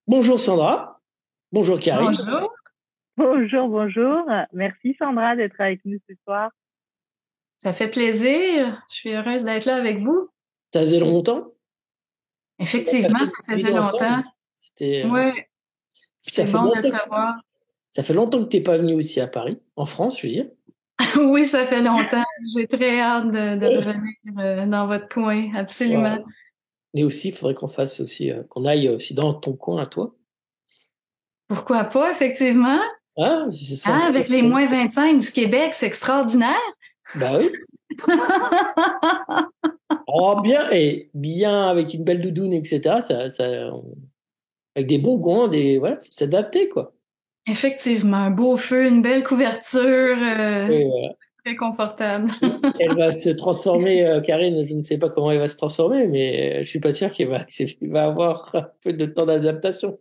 Bonjour Sandra, bonjour Karine. Bonjour, Bonjour, bonjour. Merci Sandra d'être avec nous ce soir. ça fait plaisir. Je suis heureuse d'être là avec vous. Ça faisait longtemps? C'est vrai qu'à Effectivement, peine ça qu'on vit faisait longtemps. ensemble. C'était, Oui, puis ça c'est fait bon de longtemps, se revoir. ça fait longtemps que t'es pas venu aussi à Paris, en France, je veux dire. Oui, ça fait longtemps. J'ai très hâte de revenir dans votre coin, Ouais. absolument. Mais aussi, il faudrait qu'on fasse aussi, qu'on aille aussi dans ton coin à toi. Pourquoi pas, effectivement? Ah, c'est Hein, sympa. avec les -25 du Québec, c'est extraordinaire. Bah oui. Oh, bien, et bien avec une belle doudoune, etc. Avec des bons gants, voilà, faut s'adapter, quoi. Effectivement, un beau feu, une belle couverture, Et, voilà. très confortable. Elle va se transformer, Karine, je ne sais pas comment elle va se transformer, mais je suis pas sûr qu'il va avoir un peu de temps d'adaptation.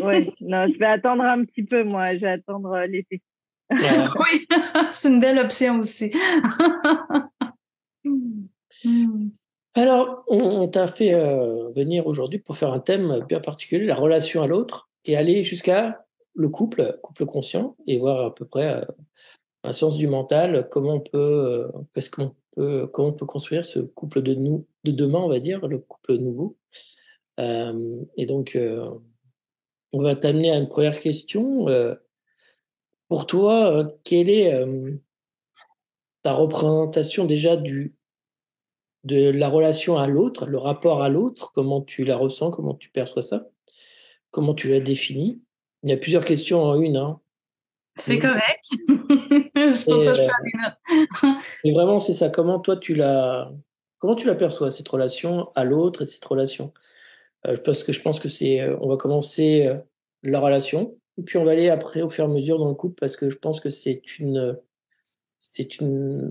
Ouais, non, je vais attendre un petit peu, moi. Je vais attendre l'été. Voilà. Oui, c'est une belle option aussi. Hmm. Alors, on t'a fait venir aujourd'hui pour faire un thème bien particulier, la relation à l'autre, et aller jusqu'à le couple conscient, et voir à peu près la science du mental, comment on peut construire ce couple de demain, on va dire, le couple nouveau. Et donc, on va t'amener à une première question. Pour toi, quelle est ta représentation déjà de la relation à l'autre, le rapport à l'autre, comment tu la ressens, comment tu perçois ça, comment tu la définis? Il y a plusieurs questions en une, hein. C'est Mm. correct. C'est pour Et, ça que je euh, prends des notes. et vraiment, c'est ça. Comment tu la perçois, cette relation à l'autre et cette relation? Parce que je pense que on va commencer la relation, et puis on va aller après au fur et à mesure dans le couple, parce que je pense que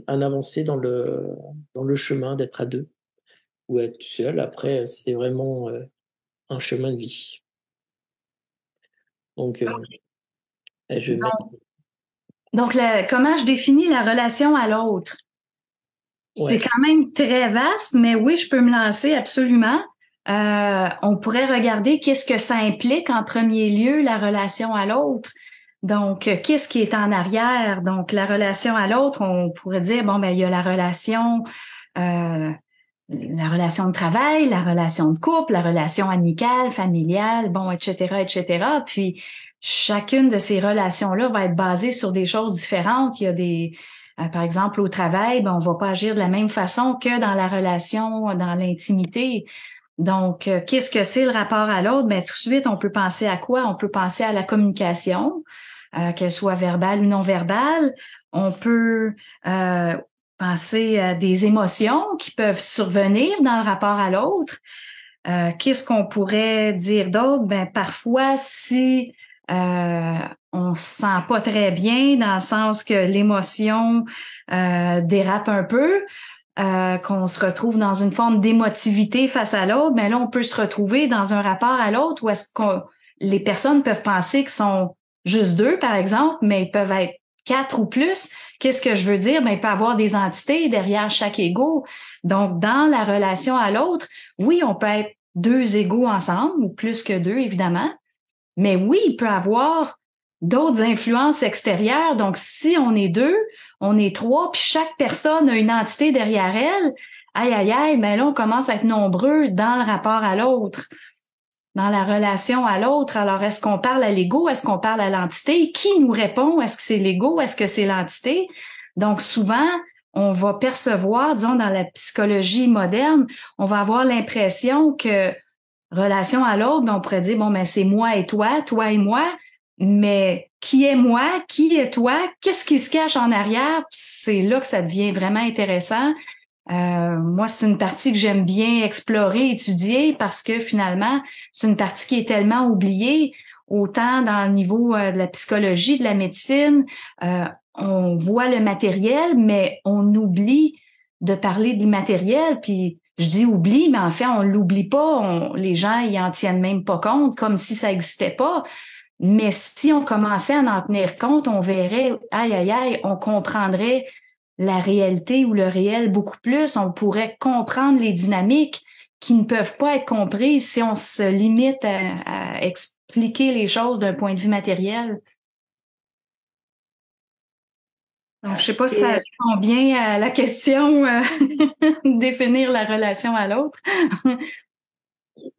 un avancé dans le chemin d'être à deux ou être seul. Après, c'est vraiment un chemin de vie. Donc, je vais mettre. Donc, comment je définis la relation à l'autre? C'est Ouais, quand même très vaste, mais oui, je peux me lancer absolument. On pourrait regarder qu'est-ce que ça implique en premier lieu, la relation à l'autre. Donc, qu'est-ce qui est en arrière? Donc, la relation à l'autre, on pourrait dire, bon, ben, il y a euh, la relation de travail, la relation de couple, la relation amicale, familiale, bon, etc., etc. Puis, chacune de ces relations-là va être basée sur des choses différentes. Il y a par exemple, au travail, ben, on va pas agir de la même façon que dans la relation, dans l'intimité. Donc, qu'est-ce que c'est le rapport à l'autre? Ben, tout de suite, on peut penser à quoi? On peut penser à la communication, qu'elle soit verbale ou non verbale. On peut euh, penser à des émotions qui peuvent survenir dans le rapport à l'autre. Qu'est-ce qu'on pourrait dire d'autre? Ben, parfois, si euh, on se sent pas très bien, dans le sens que l'émotion dérape un peu, qu'on se retrouve dans une forme d'émotivité face à l'autre, ben là, on peut se retrouver dans un rapport à l'autre où les personnes peuvent penser qu'ils sont juste deux, par exemple, mais ils peuvent être quatre ou plus. Qu'est-ce que je veux dire? Ben, il peut y avoir des entités derrière chaque ego. Donc, dans la relation à l'autre, oui, on peut être deux égaux ensemble, ou plus que deux, évidemment. Mais oui, il peut y avoir d'autres influences extérieures. Donc, si on est deux, on est trois, puis chaque personne a une entité derrière elle, aïe, aïe, aïe, mais là, on commence à être nombreux dans le rapport à l'autre, dans la relation à l'autre. Alors, est-ce qu'on parle à l'ego? Est-ce qu'on parle à l'entité? Qui nous répond? Est-ce que c'est l'ego? Est-ce que c'est l'entité? Donc, souvent, on va percevoir, disons, dans la psychologie moderne, on va avoir l'impression que relation à l'autre, ben on pourrait dire, bon, ben, c'est moi et toi et moi, mais qui est moi? Qui est toi? Qu'est-ce qui se cache en arrière? C'est là que ça devient vraiment intéressant. Moi, c'est une partie que j'aime bien explorer, étudier, parce que finalement, c'est une partie qui est tellement oubliée, autant dans le niveau de la psychologie, de la médecine. Euh, on voit le matériel, mais on oublie de parler du matériel. Puis je dis oublie, mais en fait, on l'oublie pas. Les gens y en tiennent même pas compte, comme si ça existait pas. Mais si on commençait à en tenir compte, on verrait, aïe, aïe, aïe, on comprendrait la réalité ou le réel beaucoup plus. On pourrait comprendre les dynamiques qui ne peuvent pas être comprises si on se limite à expliquer les choses d'un point de vue matériel. Donc, je sais pas si ça répond bien à la question définir la relation à l'autre.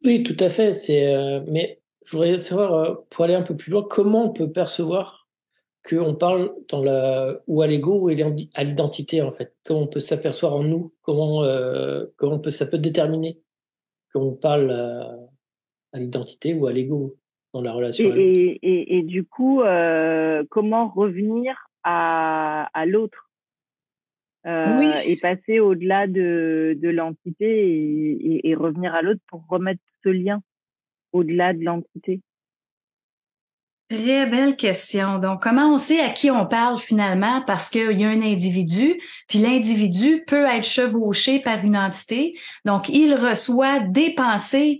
Oui, tout à fait. Mais je voudrais savoir, pour aller un peu plus loin, comment on peut percevoir qu'on parle ou à l'ego ou à l'identité, en fait. Comment on peut s'apercevoir en nous, ça peut déterminer qu'on parle à l'identité ou à l'ego dans la relation à l'autre. Et du coup, comment revenir à l'autre Oui. et passer au-delà de l'entité et revenir à l'autre pour remettre ce lien au-delà de l'entité? Très belle question. Donc, comment on sait à qui on parle finalement? Parce qu'il y a un individu, puis l'individu peut être chevauché par une entité. Donc, il reçoit des pensées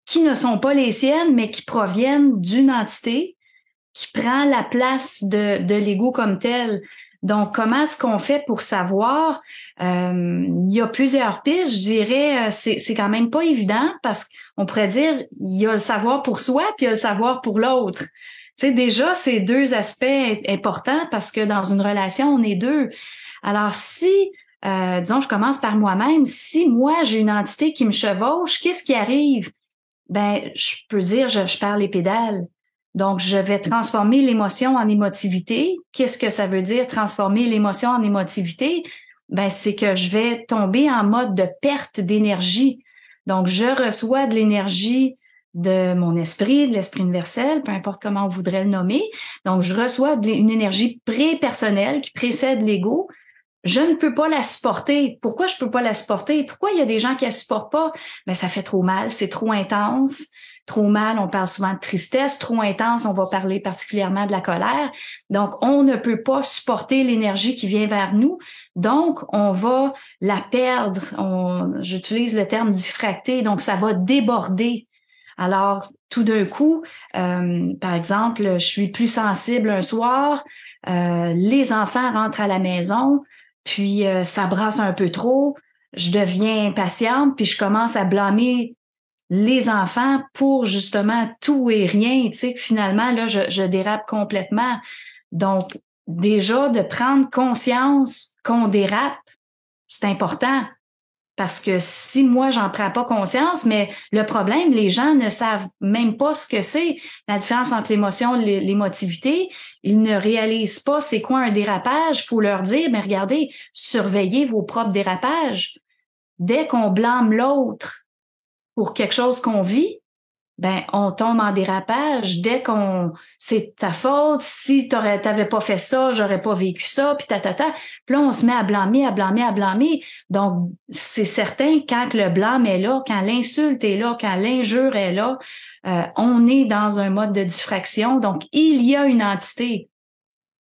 qui ne sont pas les siennes, mais qui proviennent d'une entité qui prend la place de l'ego comme tel. Donc, comment est-ce qu'on fait pour savoir? Il y a plusieurs pistes. Je dirais, c'est quand même pas évident parce qu'on pourrait dire, il y a le savoir pour soi, puis il y a le savoir pour l'autre. Tu sais, déjà, c'est deux aspects importants parce que dans une relation, on est deux. Alors, si, disons, je commence par moi-même, si moi, j'ai une entité qui me chevauche, qu'est-ce qui arrive? Ben, je peux dire, je perds les pédales. Donc, je vais transformer l'émotion en émotivité. Qu'est-ce que ça veut dire, transformer l'émotion en émotivité? Ben, c'est que je vais tomber en mode de perte d'énergie. Donc, je reçois de l'énergie de mon esprit, de l'esprit universel, peu importe comment on voudrait le nommer. Donc, je reçois une énergie pré-personnelle qui précède l'ego. Je ne peux pas la supporter. Pourquoi je peux pas la supporter? Pourquoi il y a des gens qui la supportent pas? Ben, ça fait trop mal, c'est trop intense. Trop mal, on parle souvent de tristesse. Trop intense, on va parler particulièrement de la colère. Donc, on ne peut pas supporter l'énergie qui vient vers nous. Donc, on va la perdre. J'utilise le terme diffracter. Donc, ça va déborder. Alors, tout d'un coup, par exemple, je suis plus sensible un soir, les enfants rentrent à la maison, puis ça brasse un peu trop, je deviens impatiente, puis je commence à blâmer les enfants pour justement tout et rien, tu sais, que finalement, là, je dérape complètement. Donc, déjà, de prendre conscience qu'on dérape, c'est important. Parce que si moi, j'en prends pas conscience, mais le problème, les gens ne savent même pas ce que c'est, la différence entre l'émotion et l'émotivité. Ils ne réalisent pas c'est quoi un dérapage. Il faut leur dire, mais regardez, surveillez vos propres dérapages. Dès qu'on blâme l'autre pour quelque chose qu'on vit, ben on tombe en dérapage. Dès qu'on c'est ta faute, si t'avais pas fait ça, j'aurais pas vécu ça, puis ta. Puis là on se met à blâmer. Donc c'est certain quand le blâme est là, quand l'insulte est là, quand l'injure est là, on est dans un mode de diffraction. Donc il y a une entité.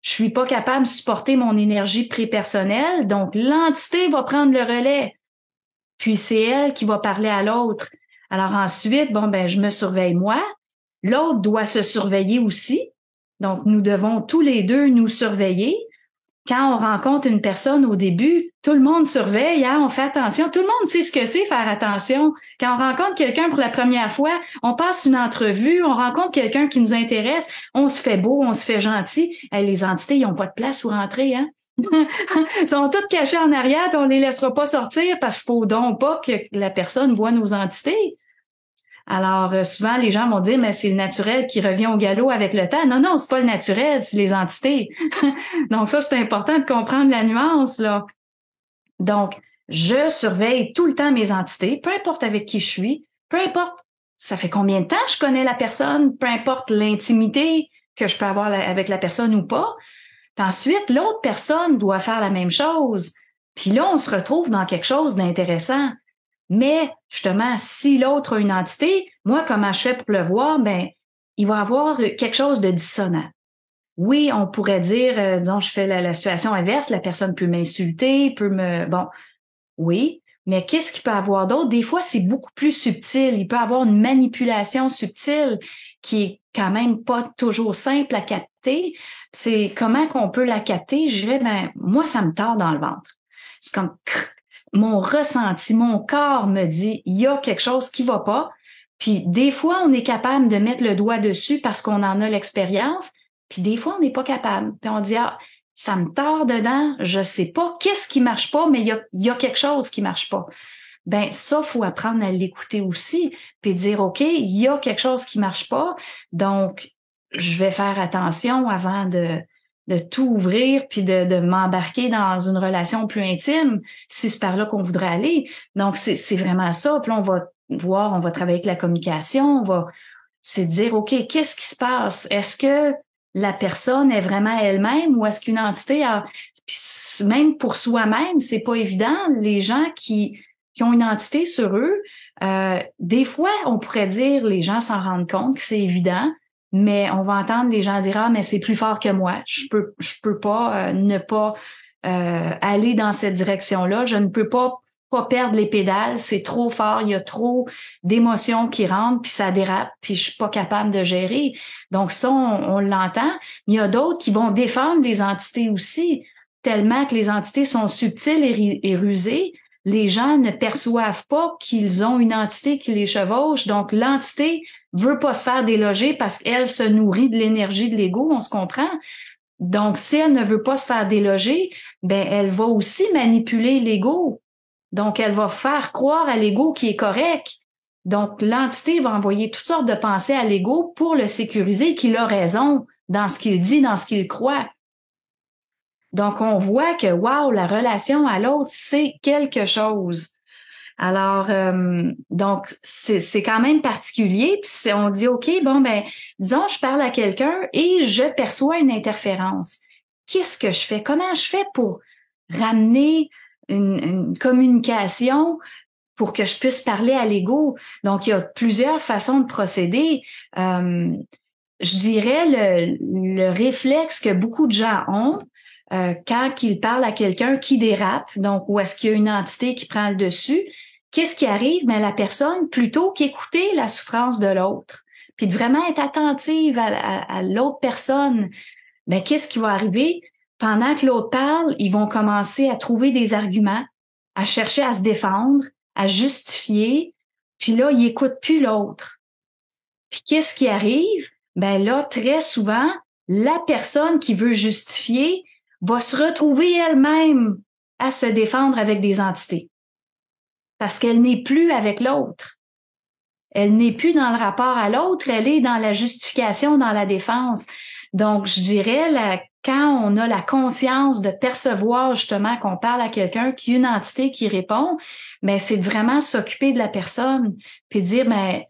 Je suis pas capable de supporter mon énergie prépersonnelle, donc l'entité va prendre le relais. Puis c'est elle qui va parler à l'autre. Alors ensuite, je me surveille moi. L'autre doit se surveiller aussi. Donc, nous devons tous les deux nous surveiller. Quand on rencontre une personne au début, tout le monde surveille, hein, on fait attention. Tout le monde sait ce que c'est faire attention. Quand on rencontre quelqu'un pour la première fois, on passe une entrevue, on rencontre quelqu'un qui nous intéresse, on se fait beau, on se fait gentil. Hey, les entités, ils n'ont pas de place où rentrer, hein. Ils sont toutes cachées en arrière, puis on les laissera pas sortir parce qu'il faut donc pas que la personne voit nos entités. Alors, souvent, les gens vont dire, mais c'est le naturel qui revient au galop avec le temps. Non, c'est pas le naturel, c'est les entités. Donc ça, c'est important de comprendre la nuance, là. Donc, je surveille tout le temps mes entités, peu importe avec qui je suis, peu importe ça fait combien de temps je connais la personne, peu importe l'intimité que je peux avoir avec la personne ou pas. Puis ensuite, l'autre personne doit faire la même chose. Puis là, on se retrouve dans quelque chose d'intéressant. Mais justement, si l'autre a une entité, moi, comment je fais pour le voir? Il va avoir quelque chose de dissonant. Oui, on pourrait dire, disons, je fais la situation inverse, la personne peut m'insulter, oui, mais qu'est-ce qu'il peut avoir d'autre? Des fois, c'est beaucoup plus subtil. Il peut avoir une manipulation subtile qui est quand même pas toujours simple à capter. C'est comment qu'on peut la capter? Je dirais, moi, ça me tord dans le ventre. C'est comme, mon ressenti, mon corps me dit, il y a quelque chose qui va pas. Puis des fois, on est capable de mettre le doigt dessus parce qu'on en a l'expérience. Puis des fois, on n'est pas capable. Puis on dit, ah, ça me tord dedans, je sais pas qu'est-ce qui marche pas, mais il y a quelque chose qui marche pas. Ben ça, faut apprendre à l'écouter aussi, puis dire, OK, il y a quelque chose qui marche pas, donc je vais faire attention avant de tout ouvrir puis de m'embarquer dans une relation plus intime, si c'est par là qu'on voudrait aller. Donc, c'est vraiment ça. Puis là, on va voir, on va travailler avec la communication, c'est dire, OK, qu'est-ce qui se passe? Est-ce que la personne est vraiment elle-même ou est-ce qu'une entité Puis même pour soi-même, c'est pas évident. Les gens qui ont une entité sur eux, des fois, on pourrait dire, les gens s'en rendent compte que c'est évident, mais on va entendre les gens dire, ah, mais c'est plus fort que moi. Je peux pas ne pas aller dans cette direction-là. Je ne peux pas perdre les pédales. C'est trop fort. Il y a trop d'émotions qui rentrent, puis ça dérape, puis je suis pas capable de gérer. Donc ça, on l'entend. Il y a d'autres qui vont défendre les entités aussi, tellement que les entités sont subtiles et rusées. Les gens ne perçoivent pas qu'ils ont une entité qui les chevauche. Donc, l'entité veut pas se faire déloger parce qu'elle se nourrit de l'énergie de l'ego, on se comprend. Donc, si elle ne veut pas se faire déloger, ben, elle va aussi manipuler l'ego. Donc, elle va faire croire à l'ego qui est correct. Donc, l'entité va envoyer toutes sortes de pensées à l'ego pour le sécuriser, qu'il a raison dans ce qu'il dit, dans ce qu'il croit. Donc, on voit que, wow, la relation à l'autre, c'est quelque chose. Alors, donc, c'est quand même particulier. Puis on dit, OK, bon, ben, disons, je parle à quelqu'un et je perçois une interférence. Qu'est-ce que je fais? Comment je fais pour ramener une communication pour que je puisse parler à l'ego? Donc, il y a plusieurs façons de procéder. Je dirais le réflexe que beaucoup de gens ont, quand ils parlent à quelqu'un qui dérape, donc où est-ce qu'il y a une entité qui prend le dessus, qu'est-ce qui arrive? Mais la personne, plutôt qu'écouter la souffrance de l'autre, puis de vraiment être attentive à l'autre personne, ben qu'est-ce qui va arriver? Pendant que l'autre parle, ils vont commencer à trouver des arguments, à chercher à se défendre, à justifier, puis là, ils n'écoutent plus l'autre. Puis qu'est-ce qui arrive? Ben là, très souvent, la personne qui veut justifier va se retrouver elle-même à se défendre avec des entités. Parce qu'elle n'est plus avec l'autre. Elle n'est plus dans le rapport à l'autre, elle est dans la justification, dans la défense. Donc, je dirais, quand on a la conscience de percevoir justement qu'on parle à quelqu'un qui a une entité qui répond, ben c'est de vraiment s'occuper de la personne, puis dire, ben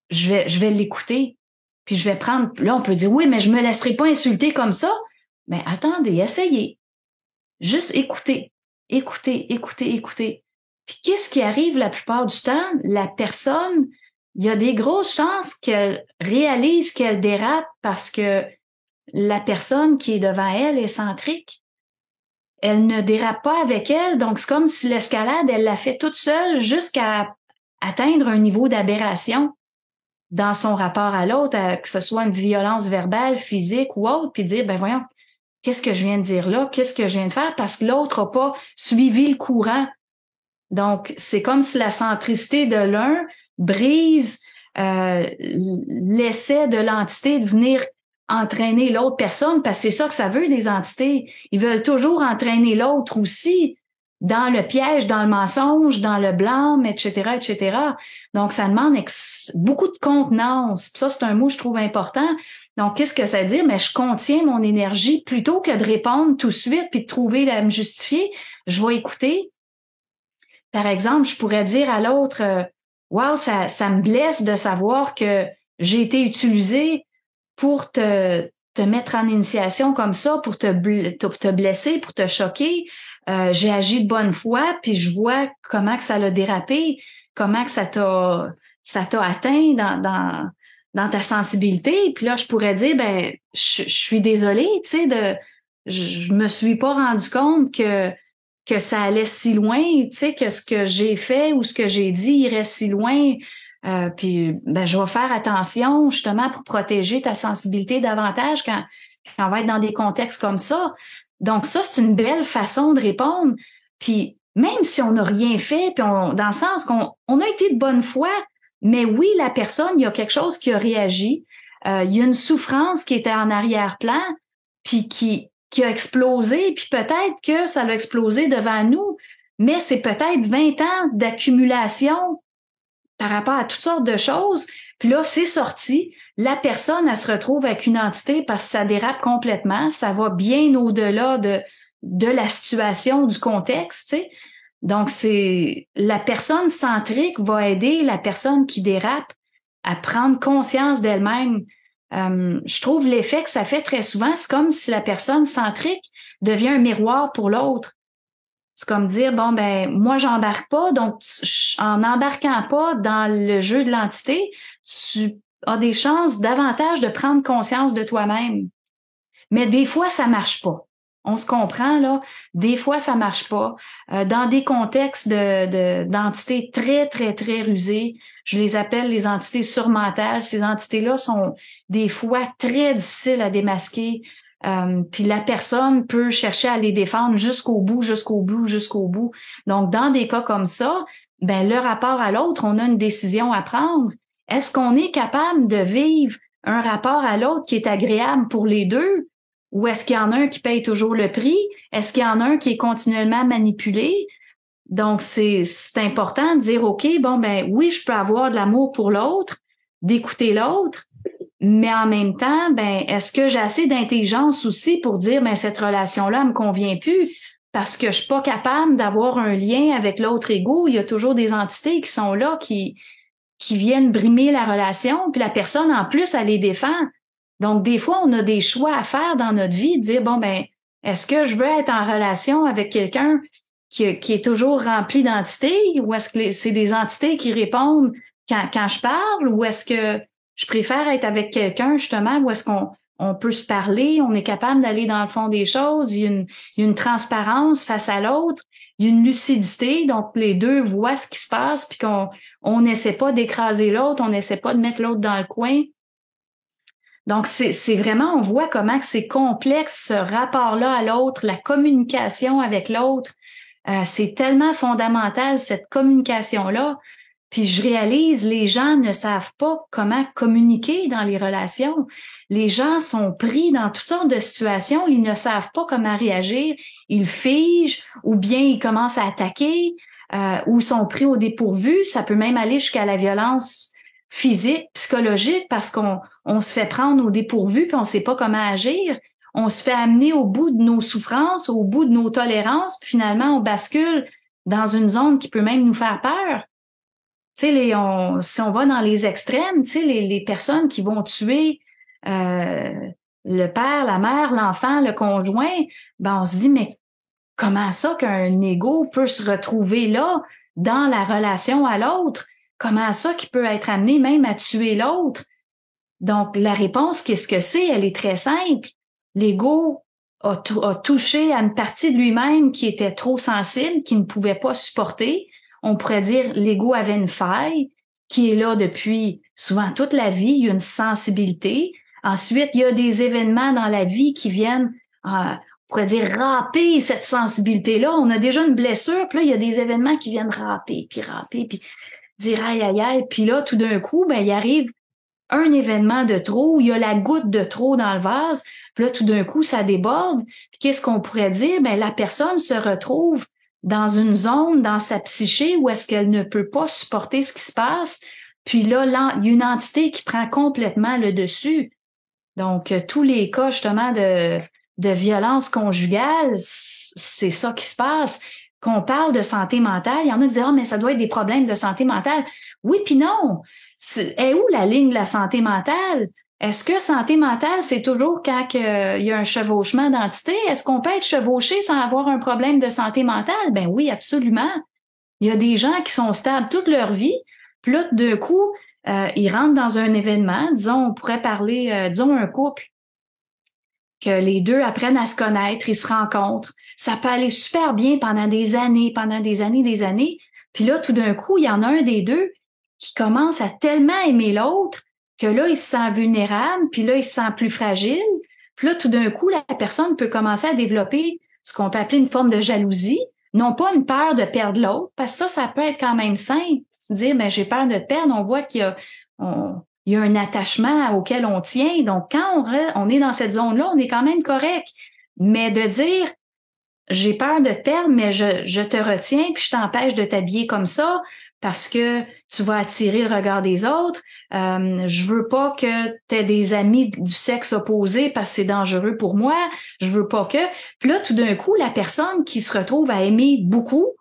je vais l'écouter, puis je vais prendre... Là, on peut dire, oui, mais je me laisserai pas insulter comme ça. Ben attendez, essayez. Juste écoutez. Écoutez. Puis qu'est-ce qui arrive la plupart du temps? La personne, il y a des grosses chances qu'elle réalise qu'elle dérape parce que la personne qui est devant elle est centrique. Elle ne dérape pas avec elle, donc c'est comme si l'escalade, elle l'a fait toute seule jusqu'à atteindre un niveau d'aberration dans son rapport à l'autre, que ce soit une violence verbale, physique ou autre, puis dire, ben voyons, qu'est-ce que je viens de dire là? Qu'est-ce que je viens de faire? Parce que l'autre n'a pas suivi le courant. Donc, c'est comme si la centricité de l'un brise l'essai de l'entité de venir entraîner l'autre personne, parce que c'est ça que ça veut des entités. Ils veulent toujours entraîner l'autre aussi dans le piège, dans le mensonge, dans le blâme, etc., etc. Donc, ça demande beaucoup de contenance. Puis ça, c'est un mot que je trouve important. Donc, qu'est-ce que ça veut dire? Mais je contiens mon énergie plutôt que de répondre tout de suite puis de trouver à me justifier. Je vais écouter. Par exemple, je pourrais dire à l'autre, wow, ça me blesse de savoir que j'ai été utilisée pour te mettre en initiation comme ça, pour te blesser, pour te choquer. J'ai agi de bonne foi, puis je vois comment que ça l'a dérapé, comment que ça t'a atteint dans ta sensibilité. Puis là, je pourrais dire, ben, je suis désolée, tu sais, je me suis pas rendu compte que ça allait si loin, tu sais, que ce que j'ai fait ou ce que j'ai dit irait si loin. Puis, ben, je vais faire attention justement pour protéger ta sensibilité davantage quand on va être dans des contextes comme ça. Donc ça, c'est une belle façon de répondre. Puis même si on n'a rien fait, puis dans le sens qu'on a été de bonne foi, mais oui, la personne, il y a quelque chose qui a réagi, il y a une souffrance qui était en arrière-plan, puis qui a explosé, puis peut-être que ça a explosé devant nous, mais c'est peut-être 20 ans d'accumulation par rapport à toutes sortes de choses. Puis là, c'est sorti. La personne, elle se retrouve avec une entité parce que ça dérape complètement. Ça va bien au-delà de la situation, du contexte, tu sais. Donc, c'est la personne centrique va aider la personne qui dérape à prendre conscience d'elle-même. Je trouve l'effet que ça fait très souvent, c'est comme si la personne centrique devient un miroir pour l'autre. C'est comme dire, bon, ben, moi, j'embarque pas, donc en embarquant pas dans le jeu de l'entité, tu as des chances davantage de prendre conscience de toi-même. Mais des fois, ça marche pas. On se comprend, là. Des fois, ça marche pas. Dans des contextes d'entités très, très, très rusées, je les appelle les entités surmentales. Ces entités-là sont des fois très difficiles à démasquer. Puis la personne peut chercher à les défendre jusqu'au bout, jusqu'au bout, jusqu'au bout. Donc, dans des cas comme ça, ben le rapport à l'autre, on a une décision à prendre. Est-ce qu'on est capable de vivre un rapport à l'autre qui est agréable pour les deux? Ou est-ce qu'il y en a un qui paye toujours le prix? Est-ce qu'il y en a un qui est continuellement manipulé? Donc, c'est important de dire, OK, bon, ben oui, je peux avoir de l'amour pour l'autre, d'écouter l'autre, mais en même temps, ben est-ce que j'ai assez d'intelligence aussi pour dire, ben cette relation-là me convient plus parce que je suis pas capable d'avoir un lien avec l'autre ego. Il y a toujours des entités qui sont là, qui viennent brimer la relation, puis la personne, en plus, elle les défend. Donc, des fois, on a des choix à faire dans notre vie, de dire, bon, ben, est-ce que je veux être en relation avec quelqu'un qui est toujours rempli d'entités, ou est-ce que c'est des entités qui répondent quand je parle, ou est-ce que je préfère être avec quelqu'un, justement, où est-ce qu'on peut se parler, on est capable d'aller dans le fond des choses, il y a une transparence face à l'autre, il y a une lucidité, donc les deux voient ce qui se passe, puis on n'essaie pas d'écraser l'autre, on n'essaie pas de mettre l'autre dans le coin. Donc, c'est vraiment, on voit comment c'est complexe, ce rapport-là à l'autre, la communication avec l'autre. C'est tellement fondamental, cette communication-là. Puis je réalise, les gens ne savent pas comment communiquer dans les relations. Les gens sont pris dans toutes sortes de situations, ils ne savent pas comment réagir. Ils figent ou bien ils commencent à attaquer ou sont pris au dépourvu. Ça peut même aller jusqu'à la violence physique, psychologique, parce qu'on se fait prendre au dépourvu puis on sait pas comment agir. On se fait amener au bout de nos souffrances, au bout de nos tolérances, puis finalement on bascule dans une zone qui peut même nous faire peur. Tu sais, si on va dans les extrêmes, tu sais, les personnes qui vont tuer le père, la mère, l'enfant, le conjoint, ben on se dit, mais comment ça qu'un ego peut se retrouver là, dans la relation à l'autre? Comment ça qu'il peut être amené même à tuer l'autre? Donc, la réponse, qu'est-ce que c'est? Elle est très simple. L'ego a touché à une partie de lui-même qui était trop sensible, qui ne pouvait pas supporter. On pourrait dire l'ego avait une faille qui est là depuis souvent toute la vie. Il y a une sensibilité. Ensuite, il y a des événements dans la vie qui viennent, on pourrait dire, râper cette sensibilité-là. On a déjà une blessure, puis là, il y a des événements qui viennent râper, puis dire aïe, aïe, aïe. Puis là, tout d'un coup, ben il arrive un événement de trop, il y a la goutte de trop dans le vase, puis là, tout d'un coup, ça déborde. Puis qu'est-ce qu'on pourrait dire? Ben la personne se retrouve dans une zone, dans sa psyché, où est-ce qu'elle ne peut pas supporter ce qui se passe. Puis là, il y a une entité qui prend complètement le dessus. Donc, tous les cas, justement, de violence conjugale, c'est ça qui se passe. Qu'on parle de santé mentale, il y en a qui disent « Ah, mais ça doit être des problèmes de santé mentale. » Oui, puis non. Est où la ligne de la santé mentale? Est-ce que santé mentale, c'est toujours quand il y a un chevauchement d'entité? Est-ce qu'on peut être chevauché sans avoir un problème de santé mentale? Ben oui, absolument. Il y a des gens qui sont stables toute leur vie, puis là, d'un coup, ils rentrent dans un événement, disons, on pourrait parler, disons, un couple, que les deux apprennent à se connaître, ils se rencontrent. Ça peut aller super bien pendant des années, puis là, tout d'un coup, il y en a un des deux qui commence à tellement aimer l'autre que là, il se sent vulnérable, puis là, il se sent plus fragile. Puis là, tout d'un coup, la personne peut commencer à développer ce qu'on peut appeler une forme de jalousie. non pas une peur de perdre l'autre, parce que ça peut être quand même simple. Dire, ben, j'ai peur de te perdre, on voit il y a un attachement auquel on tient. Donc, quand on est dans cette zone-là, on est quand même correct. Mais de dire, j'ai peur de te perdre, mais je te retiens, puis je t'empêche de t'habiller comme ça parce que tu vas attirer le regard des autres. Je veux pas que tu aies des amis du sexe opposé parce que c'est dangereux pour moi. Je veux pas que... Puis là, tout d'un coup, la personne qui se retrouve à aimer beaucoup,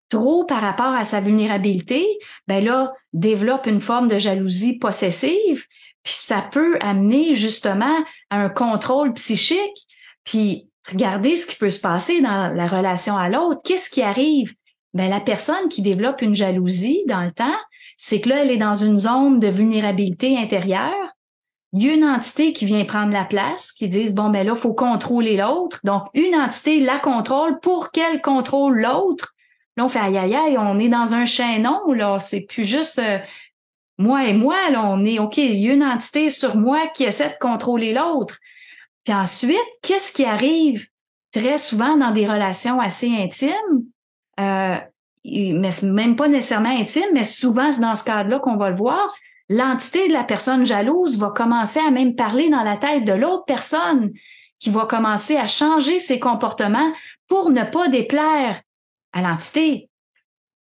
trop par rapport à sa vulnérabilité, ben là, développe une forme de jalousie possessive, puis ça peut amener justement à un contrôle psychique. Puis regardez ce qui peut se passer dans la relation à l'autre. Qu'est-ce qui arrive? Ben, la personne qui développe une jalousie dans le temps, c'est que là, elle est dans une zone de vulnérabilité intérieure. Il y a une entité qui vient prendre la place, qui dit, bon, ben là, il faut contrôler l'autre. Donc, une entité la contrôle pour qu'elle contrôle l'autre. Là, on fait aïe, aïe, aïe, on est dans un chaînon, là. C'est plus juste moi et moi, là. On est, OK, il y a une entité sur moi qui essaie de contrôler l'autre. Puis ensuite, qu'est-ce qui arrive très souvent dans des relations assez intimes? Mais même pas nécessairement intime, mais souvent c'est dans ce cadre-là qu'on va le voir. L'entité de la personne jalouse va commencer à même parler dans la tête de l'autre personne, qui va commencer à changer ses comportements pour ne pas déplaire à l'entité,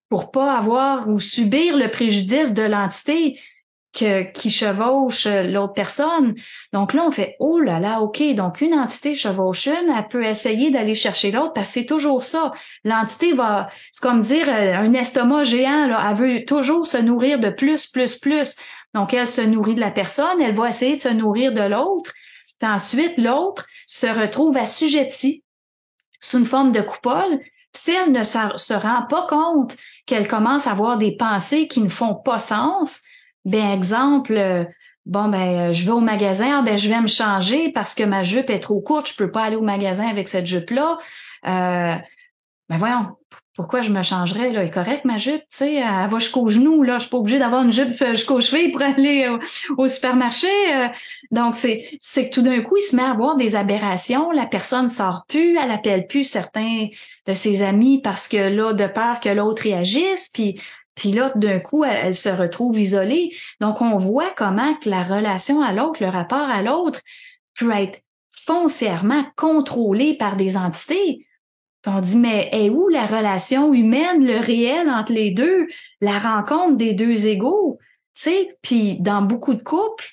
pour pas avoir ou subir le préjudice de l'entité qui chevauche l'autre personne. Donc là, on fait, oh là là, OK, donc une entité chevauche une, elle peut essayer d'aller chercher l'autre parce que c'est toujours ça. L'entité va, c'est comme dire un estomac géant, là, elle veut toujours se nourrir de plus, plus, plus. Donc elle se nourrit de la personne, elle va essayer de se nourrir de l'autre. Puis ensuite, l'autre se retrouve assujetti sous une forme de coupole. Puis si elle ne se rend pas compte qu'elle commence à avoir des pensées qui ne font pas sens, ben exemple, je vais au magasin, je vais me changer parce que ma jupe est trop courte, je peux pas aller au magasin avec cette jupe-là. Voyons, pourquoi je me changerais, là? Elle est correcte, ma jupe, tu sais, elle va jusqu'aux genoux, là. Je suis pas obligée d'avoir une jupe jusqu'aux chevilles pour aller au supermarché. Donc, c'est que tout d'un coup, il se met à avoir des aberrations. La personne sort plus, elle appelle plus certains de ses amis parce que là, de peur que l'autre réagisse, puis là, d'un coup, elle se retrouve isolée. Donc, on voit comment que la relation à l'autre, le rapport à l'autre peut être foncièrement contrôlé par des entités. Puis on dit, mais est où la relation humaine, le réel entre les deux, la rencontre des deux égaux? Tu sais, puis dans beaucoup de couples,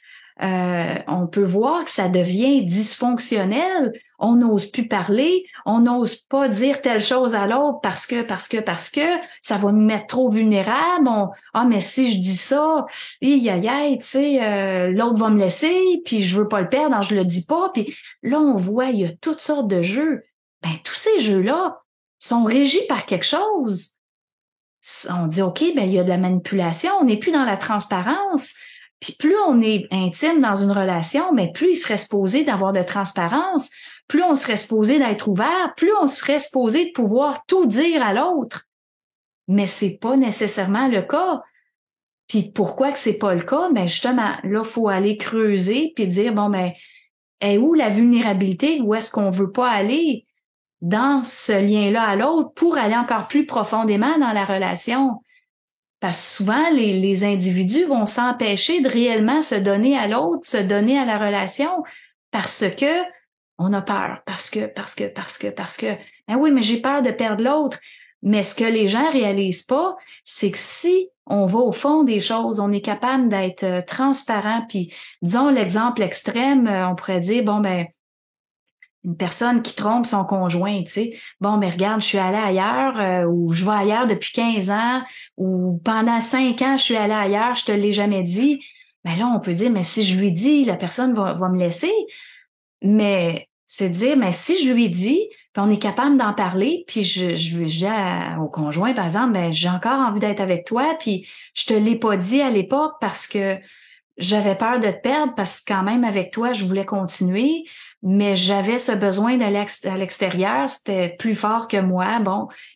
on peut voir que ça devient dysfonctionnel. On n'ose plus parler, on n'ose pas dire telle chose à l'autre parce que ça va nous mettre trop vulnérables. Mais si je dis ça, tu sais, l'autre va me laisser, puis je veux pas le perdre, donc je le dis pas. Puis là, on voit, il y a toutes sortes de jeux. Ben, tous ces jeux-là sont régis par quelque chose. On dit, OK, ben, il y a de la manipulation, on n'est plus dans la transparence. Puis plus on est intime dans une relation, mais plus il serait supposé d'avoir de transparence, plus on serait supposé d'être ouvert, plus on serait supposé de pouvoir tout dire à l'autre. Mais c'est pas nécessairement le cas. Puis pourquoi que c'est pas le cas? Ben, justement, là, faut aller creuser puis dire, est où la vulnérabilité? Où est-ce qu'on veut pas aller dans ce lien-là à l'autre pour aller encore plus profondément dans la relation? Parce que souvent, les individus vont s'empêcher de réellement se donner à l'autre, se donner à la relation parce que on a peur, parce que. Ben oui, mais j'ai peur de perdre l'autre. Mais ce que les gens réalisent pas, c'est que si on va au fond des choses, on est capable d'être transparent. Puis, disons l'exemple extrême, on pourrait dire, une personne qui trompe son conjoint, tu sais. Regarde, je suis allée ailleurs ou je vais ailleurs depuis 15 ans ou pendant 5 ans, je suis allée ailleurs, je te l'ai jamais dit. Ben là, on peut dire, mais si je lui dis, la personne va me laisser. Mais c'est dire, mais si je lui dis, puis on est capable d'en parler, puis je lui dis au conjoint, par exemple, j'ai encore envie d'être avec toi, puis je te l'ai pas dit à l'époque parce que j'avais peur de te perdre, parce que quand même, avec toi, je voulais continuer. Mais j'avais ce besoin d'aller à l'extérieur, c'était plus fort que moi.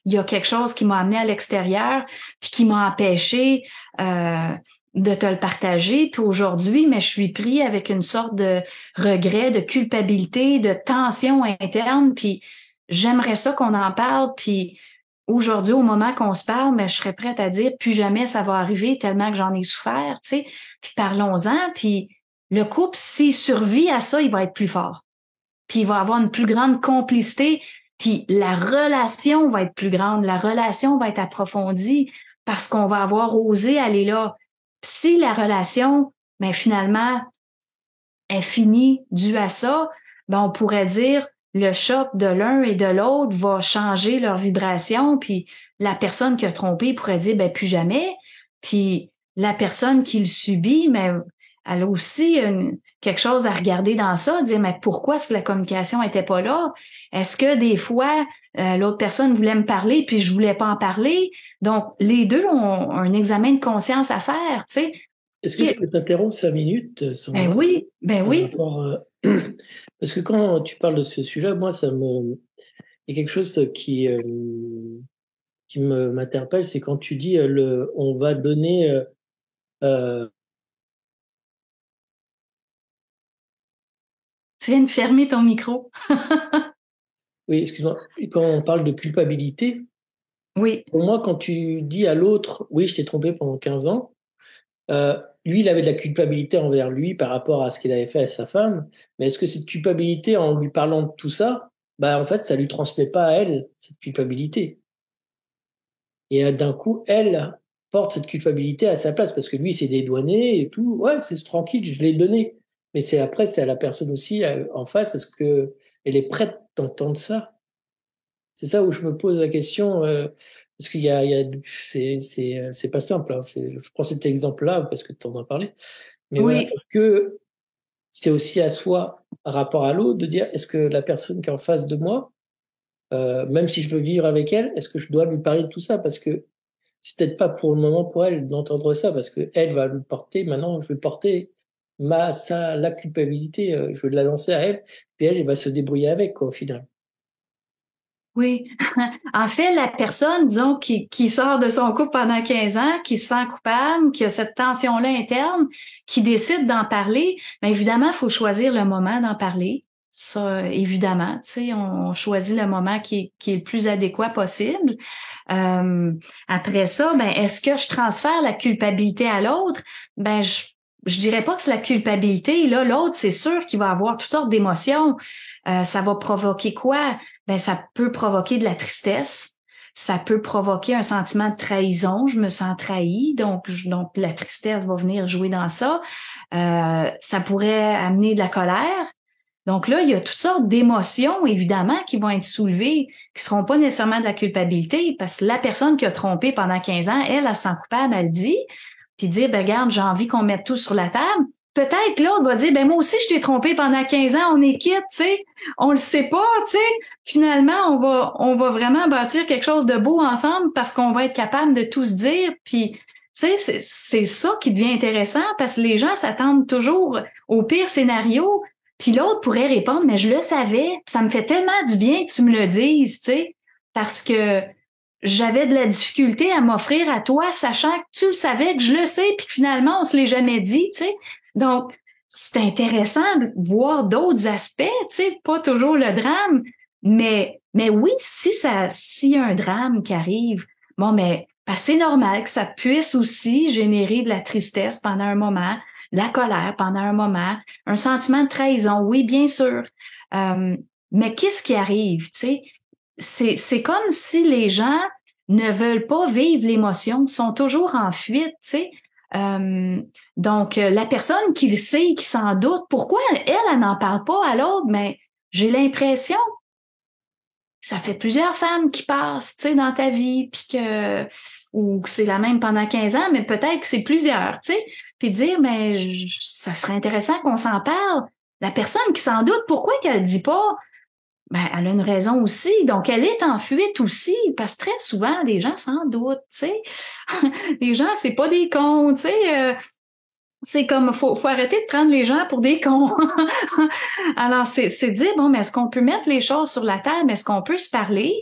Il y a quelque chose qui m'a amené à l'extérieur, puis qui m'a empêché de te le partager. Puis aujourd'hui, je suis pris avec une sorte de regret, de culpabilité, de tension interne. Puis j'aimerais ça qu'on en parle. Puis aujourd'hui, au moment qu'on se parle, mais je serais prête à dire plus jamais ça va arriver tellement que j'en ai souffert, tu sais. Puis parlons-en, puis le couple, s'il survit à ça, il va être plus fort. Puis il va avoir une plus grande complicité, puis la relation va être plus grande, la relation va être approfondie parce qu'on va avoir osé aller là. Puis si la relation, ben finalement, est finie due à ça, ben on pourrait dire le choc de l'un et de l'autre va changer leur vibration, puis la personne qui a trompé pourrait dire ben plus jamais, puis la personne qui le subit, mais elle a aussi quelque chose à regarder dans ça, dire mais pourquoi est-ce que la communication était pas là? Est-ce que des fois l'autre personne voulait me parler puis je voulais pas en parler? Donc les deux ont un examen de conscience à faire, tu sais. Est-ce que je peux t'interrompre 5 minutes, Ben Sandra, oui, ben par oui. rapport, parce que quand tu parles de ce sujet, moi, il y a quelque chose qui m'interpelle, c'est quand tu dis on va donner, euh, Tu viens de fermer ton micro. oui, excuse-moi, quand on parle de culpabilité, Oui, pour moi, quand tu dis à l'autre, oui, je t'ai trompé pendant 15 ans, lui, il avait de la culpabilité envers lui par rapport à ce qu'il avait fait à sa femme, mais est-ce que cette culpabilité, en lui parlant de tout ça, bah, en fait, ça lui transmet pas à elle, cette culpabilité. Et d'un coup, elle porte cette culpabilité à sa place parce que lui, il s'est dédouané et tout. Ouais, c'est tranquille, je l'ai donné. Mais c'est à la personne aussi en face, est-ce que elle est prête d'entendre ça? C'est ça où je me pose la question, parce il y a, c'est pas simple, hein. Je prends cet exemple-là parce que tu en as parlé. Mais voilà, oui, est-ce que c'est aussi à soi, par rapport à l'autre, de dire, est-ce que la personne qui est en face de moi, même si je veux vivre avec elle, est-ce que je dois lui parler de tout ça? Parce que c'est peut-être pas pour le moment pour elle d'entendre ça, parce que elle va le porter, maintenant, je vais porter la culpabilité, je vais la lancer à elle, puis elle va se débrouiller avec, quoi, au final. oui. En fait, la personne, disons, qui sort de son couple pendant 15 ans, qui se sent coupable, qui a cette tension-là interne, qui décide d'en parler, bien évidemment, il faut choisir le moment d'en parler. Ça, évidemment, tu sais, on choisit le moment qui est le plus adéquat possible. Euh, Après ça, ben, est-ce que je transfère la culpabilité à l'autre? Ben, je dirais pas que c'est la culpabilité. Là, l'autre, c'est sûr qu'il va avoir toutes sortes d'émotions. Ça va provoquer quoi? Ben, ça peut provoquer de la tristesse. Ça peut provoquer un sentiment de trahison. Je me sens trahi, donc la tristesse va venir jouer dans ça. Ça pourrait amener de la colère. Donc là, il y a toutes sortes d'émotions, évidemment, qui vont être soulevées, qui seront pas nécessairement de la culpabilité, parce que la personne qui a trompé pendant 15 ans, elle se sent coupable, elle le dit, puis dire, ben regarde, j'ai envie qu'on mette tout sur la table. Peut-être l'autre va dire, ben moi aussi, je t'ai trompé pendant 15 ans, on est quitte, tu sais. On le sait pas, tu sais. Finalement, on va vraiment bâtir quelque chose de beau ensemble parce qu'on va être capable de tout se dire, puis tu sais, c'est ça qui devient intéressant parce que les gens s'attendent toujours au pire scénario, puis l'autre pourrait répondre, mais je le savais, ça me fait tellement du bien que tu me le dises, tu sais, parce que j'avais de la difficulté à m'offrir à toi, sachant que tu le savais, que je le sais, puis que finalement, on se l'est jamais dit, tu sais. Donc, c'est intéressant de voir d'autres aspects, tu sais, pas toujours le drame, mais oui, s'il y a un drame qui arrive, bon, mais c'est normal que ça puisse aussi générer de la tristesse pendant un moment, de la colère pendant un moment, un sentiment de trahison, oui, bien sûr. Mais qu'est-ce qui arrive, tu sais? C'est comme si les gens ne veulent pas vivre l'émotion, sont toujours en fuite, tu sais. Donc, la personne qui le sait, qui s'en doute, pourquoi elle n'en parle pas à l'autre? Mais j'ai l'impression que ça fait plusieurs femmes qui passent, tu sais, dans ta vie, puis ou que c'est la même pendant 15 ans, mais peut-être que c'est plusieurs, tu sais. Puis dire, mais ça serait intéressant qu'on s'en parle. La personne qui s'en doute, pourquoi qu'elle dit pas? Ben, elle a une raison aussi. Donc, elle est en fuite aussi, parce que très souvent, les gens s'en doutent, tu sais. Les gens, c'est pas des cons, tu sais. C'est comme, faut arrêter de prendre les gens pour des cons. Alors, c'est dire, bon, mais est-ce qu'on peut mettre les choses sur la table? Est-ce qu'on peut se parler?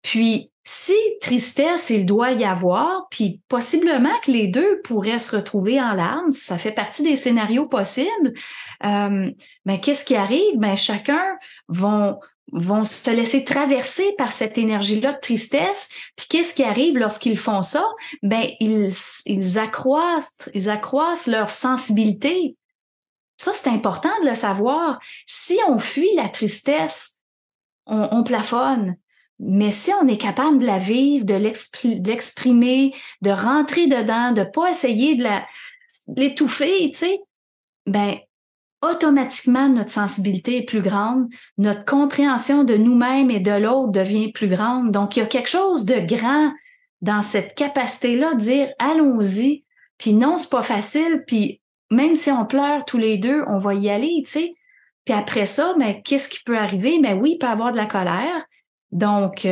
Puis, si tristesse, il doit y avoir, puis possiblement que les deux pourraient se retrouver en larmes, ça fait partie des scénarios possibles. Ben, qu'est-ce qui arrive? Ben, chacun vont se laisser traverser par cette énergie-là de tristesse. Puis qu'est-ce qui arrive lorsqu'ils font ça? Ben, ils accroissent leur sensibilité. Ça, c'est important de le savoir. Si on fuit la tristesse, on plafonne. Mais si on est capable de la vivre, de l'exprimer, de rentrer dedans, de pas essayer de l'étouffer, tu sais, ben, automatiquement, notre sensibilité est plus grande, notre compréhension de nous-mêmes et de l'autre devient plus grande. Donc, il y a quelque chose de grand dans cette capacité-là de dire « allons-y », puis non, c'est pas facile, puis même si on pleure tous les deux, on va y aller, tu sais. Puis après ça, mais qu'est-ce qui peut arriver? Mais oui, il peut y avoir de la colère. Donc,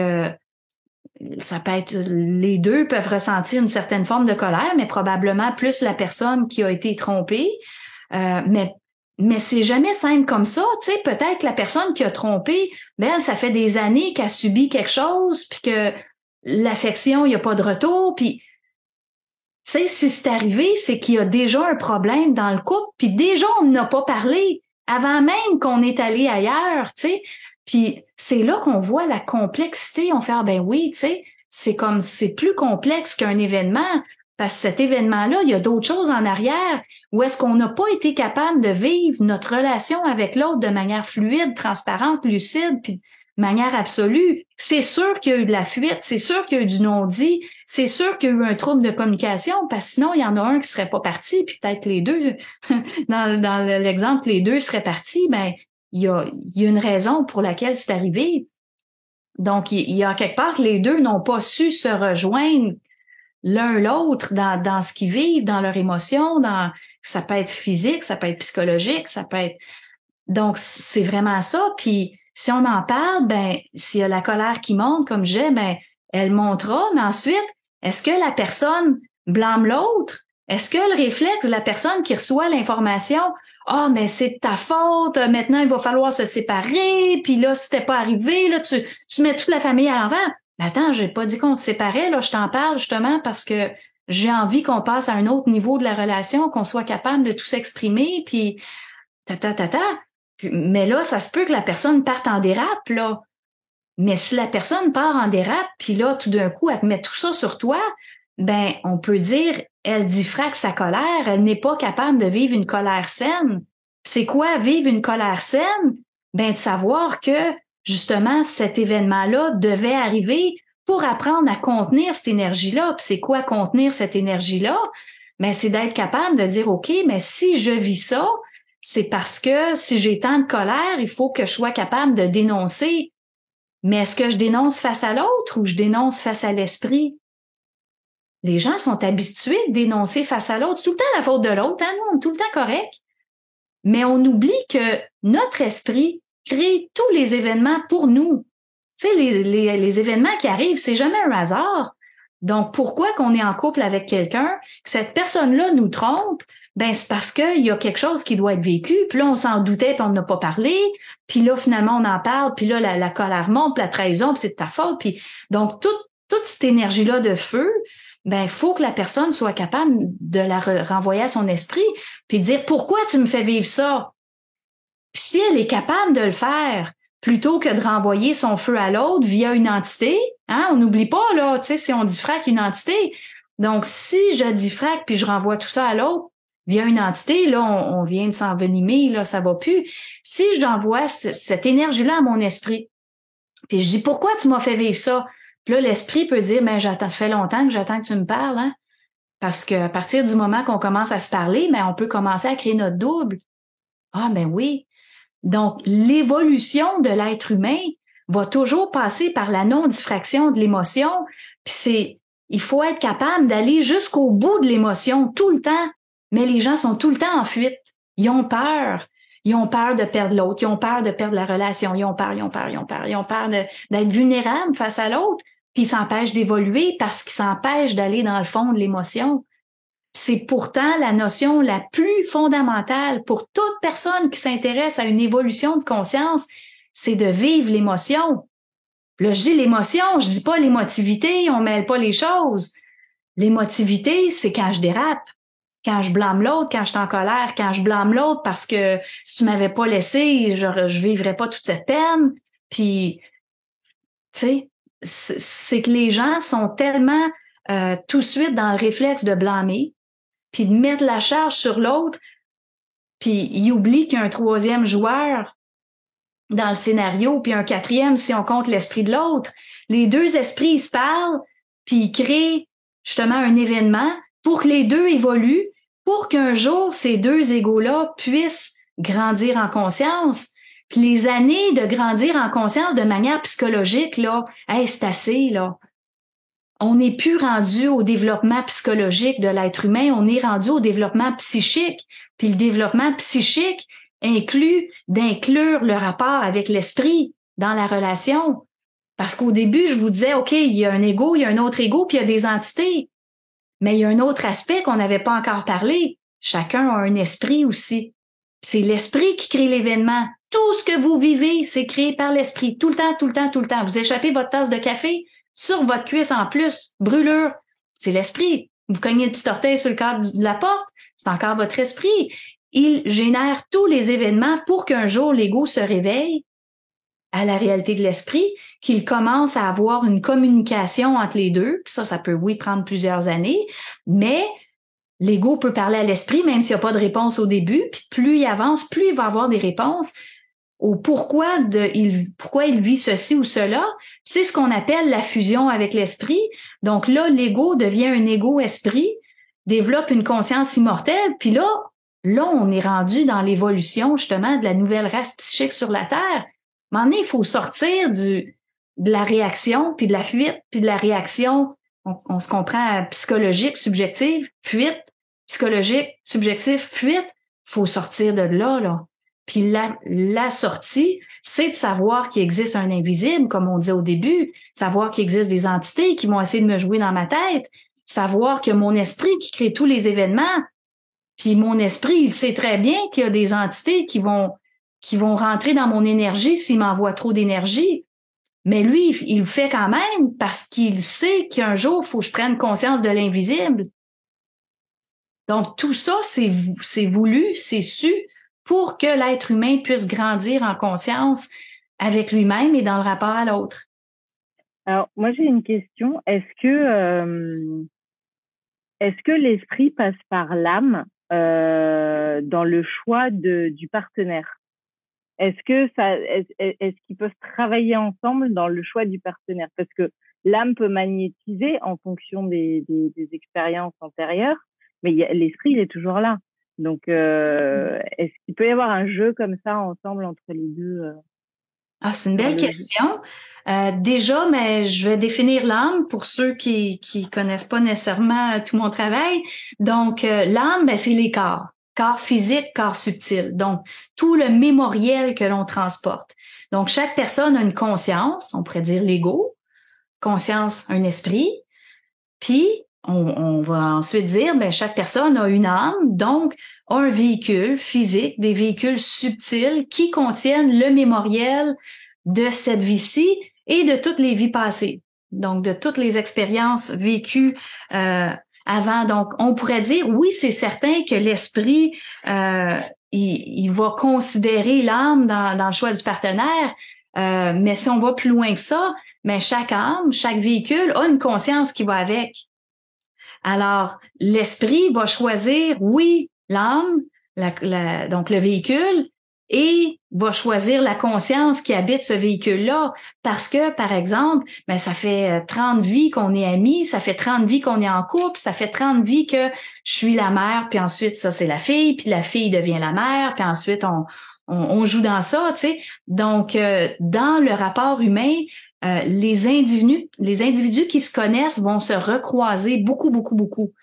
ça peut être, les deux peuvent ressentir une certaine forme de colère, mais probablement plus la personne qui a été trompée. Mais c'est jamais simple comme ça, tu sais. Peut-être la personne qui a trompé, ben ça fait des années qu'elle subit quelque chose, puis que l'affection, il n'y a pas de retour, puis tu sais, si c'est arrivé, c'est qu'il y a déjà un problème dans le couple, puis déjà on n'a pas parlé avant même qu'on est allé ailleurs, tu sais. Puis c'est là qu'on voit la complexité. On fait ah ben oui, tu sais, c'est plus complexe qu'un événement. Parce que cet événement-là, il y a d'autres choses en arrière où est-ce qu'on n'a pas été capable de vivre notre relation avec l'autre de manière fluide, transparente, lucide, puis de manière absolue. C'est sûr qu'il y a eu de la fuite, c'est sûr qu'il y a eu du non-dit, c'est sûr qu'il y a eu un trouble de communication, parce que sinon, il y en a un qui serait pas parti, puis peut-être les deux, dans l'exemple, les deux seraient partis, ben il y a une raison pour laquelle c'est arrivé. Donc, il y a quelque part que les deux n'ont pas su se rejoindre l'un l'autre dans ce qu'ils vivent, dans leurs émotions, ça peut être physique, ça peut être psychologique, ça peut être... Donc, c'est vraiment ça. Puis, si on en parle, ben, s'il y a la colère qui monte, comme je disais, ben, elle montera, mais ensuite, est-ce que la personne blâme l'autre? Est-ce que le réflexe de la personne qui reçoit l'information, ah, mais c'est de ta faute, maintenant il va falloir se séparer, puis là, si c'était pas arrivé, là, tu mets toute la famille à l'envers. Attends, j'ai pas dit qu'on se séparait, là, je t'en parle justement parce que j'ai envie qu'on passe à un autre niveau de la relation, qu'on soit capable de tout s'exprimer, puis Mais là, ça se peut que la personne parte en dérape, là. Mais si la personne part en dérape, puis là, tout d'un coup, elle te met tout ça sur toi, ben, on peut dire, elle diffraque sa colère, elle n'est pas capable de vivre une colère saine. C'est quoi vivre une colère saine? Ben, de savoir que justement, cet événement-là devait arriver pour apprendre à contenir cette énergie-là. Puis c'est quoi contenir cette énergie-là? Ben, c'est d'être capable de dire, OK, mais si je vis ça, c'est parce que si j'ai tant de colère, il faut que je sois capable de dénoncer. Mais est-ce que je dénonce face à l'autre ou je dénonce face à l'esprit? Les gens sont habitués de dénoncer face à l'autre. C'est tout le temps la faute de l'autre, hein? Nous, on est tout le temps correct. Mais on oublie que notre esprit crée tous les événements pour nous. Tu sais, les événements qui arrivent, c'est jamais un hasard. Donc, pourquoi qu'on est en couple avec quelqu'un, que cette personne-là nous trompe, ben c'est parce qu'il y a quelque chose qui doit être vécu, puis là, on s'en doutait, puis on n'a pas parlé, puis là, finalement, on en parle, puis là, la colère monte, puis la trahison, puis c'est de ta faute. Puis donc, toute cette énergie-là de feu, ben faut que la personne soit capable de la renvoyer à son esprit, puis dire « Pourquoi tu me fais vivre ça? » Puis si elle est capable de le faire, plutôt que de renvoyer son feu à l'autre via une entité, hein, on n'oublie pas, là, tu sais, si on diffraque une entité. Donc, si je diffraque puis je renvoie tout ça à l'autre via une entité, là, on vient de s'envenimer, là, ça va plus. Si j'envoie cette énergie-là à mon esprit, puis je dis, pourquoi tu m'as fait vivre ça? Puis là, l'esprit peut dire, ben, ça fait longtemps que j'attends que tu me parles, hein. Parce que à partir du moment qu'on commence à se parler, ben, on peut commencer à créer notre double. Ah, ben oui. Donc, l'évolution de l'être humain va toujours passer par la non-diffraction de l'émotion. Puis il faut être capable d'aller jusqu'au bout de l'émotion tout le temps. Mais les gens sont tout le temps en fuite. Ils ont peur. Ils ont peur de perdre l'autre. Ils ont peur de perdre la relation. Ils ont peur d'être vulnérables face à l'autre. Puis ils s'empêchent d'évoluer parce qu'ils s'empêchent d'aller dans le fond de l'émotion. C'est pourtant la notion la plus fondamentale pour toute personne qui s'intéresse à une évolution de conscience, c'est de vivre l'émotion. Là, je dis l'émotion, je dis pas l'émotivité, on mêle pas les choses. L'émotivité, c'est quand je dérape, quand je blâme l'autre, quand je suis en colère, quand je blâme l'autre parce que si tu m'avais pas laissé, je vivrais pas toute cette peine. Puis, tu sais, c'est que les gens sont tellement tout de suite dans le réflexe de blâmer, puis de mettre la charge sur l'autre, puis ils oublient qu'il y a un troisième joueur dans le scénario, puis un quatrième si on compte l'esprit de l'autre. Les deux esprits, ils se parlent, puis ils créent justement un événement pour que les deux évoluent, pour qu'un jour, ces deux égos-là puissent grandir en conscience. Puis les années de grandir en conscience de manière psychologique, là, hey, c'est assez, là. On n'est plus rendu au développement psychologique de l'être humain, on est rendu au développement psychique. Puis le développement psychique inclut d'inclure le rapport avec l'esprit dans la relation. Parce qu'au début, je vous disais, OK, il y a un ego, il y a un autre ego, puis il y a des entités. Mais il y a un autre aspect qu'on n'avait pas encore parlé. Chacun a un esprit aussi. C'est l'esprit qui crée l'événement. Tout ce que vous vivez, c'est créé par l'esprit. Tout le temps, tout le temps, tout le temps. Vous échappez votre tasse de café sur votre cuisse en plus. Brûlure. C'est l'esprit. Vous cognez le petit orteil sur le cadre de la porte. C'est encore votre esprit. Il génère tous les événements pour qu'un jour l'ego se réveille à la réalité de l'esprit, qu'il commence à avoir une communication entre les deux. Puis ça peut, oui, prendre plusieurs années, mais l'ego peut parler à l'esprit, même s'il n'y a pas de réponse au début. Puis plus il avance, plus il va avoir des réponses au pourquoi il vit ceci ou cela. C'est ce qu'on appelle la fusion avec l'esprit. Donc là, l'ego devient un ego-esprit, développe une conscience immortelle, puis là, on est rendu dans l'évolution, justement, de la nouvelle race psychique sur la Terre. À un moment donné, il faut sortir de la réaction, puis de la fuite, puis de la réaction, on se comprend, psychologique, subjective, fuite, psychologique, subjectif, fuite. Il faut sortir de là, là. Puis la sortie, c'est de savoir qu'il existe un invisible, comme on dit au début, savoir qu'il existe des entités qui vont essayer de me jouer dans ma tête, savoir que mon esprit qui crée tous les événements, puis mon esprit, il sait très bien qu'il y a des entités qui vont rentrer dans mon énergie s'il m'envoie trop d'énergie. Mais lui, il le fait quand même parce qu'il sait qu'un jour, il faut que je prenne conscience de l'invisible. Donc, tout ça, c'est voulu, c'est su pour que l'être humain puisse grandir en conscience avec lui-même et dans le rapport à l'autre. Alors, moi, j'ai une question. Est-ce que l'esprit passe par l'âme dans le choix du partenaire? Est-ce qu'ils peuvent travailler ensemble dans le choix du partenaire? Parce que l'âme peut magnétiser en fonction des expériences antérieures, mais l'esprit, il est toujours là. Donc, est-ce qu'il peut y avoir un jeu comme ça ensemble entre les deux? C'est une belle question. Déjà, mais je vais définir l'âme pour ceux qui connaissent pas nécessairement tout mon travail. Donc, l'âme, c'est les corps. Corps physique, corps subtil. Donc, tout le mémoriel que l'on transporte. Donc, chaque personne a une conscience, on pourrait dire l'ego, conscience, un esprit, puis on va ensuite dire, chaque personne a une âme, donc a un véhicule physique, des véhicules subtils qui contiennent le mémoriel de cette vie-ci et de toutes les vies passées. Donc, de toutes les expériences vécues avant. Donc, on pourrait dire, oui, c'est certain que l'esprit, il va considérer l'âme dans le choix du partenaire, mais si on va plus loin que ça, chaque âme, chaque véhicule a une conscience qui va avec. Alors, l'esprit va choisir, oui, l'âme, donc le véhicule, et va choisir la conscience qui habite ce véhicule-là. Parce que, par exemple, ça fait 30 vies qu'on est amis, ça fait 30 vies qu'on est en couple, ça fait 30 vies que je suis la mère, puis ensuite, ça, c'est la fille, puis la fille devient la mère, puis ensuite, on joue dans ça, tu sais. Donc, dans le rapport humain, les individus qui se connaissent vont se recroiser beaucoup, beaucoup, beaucoup.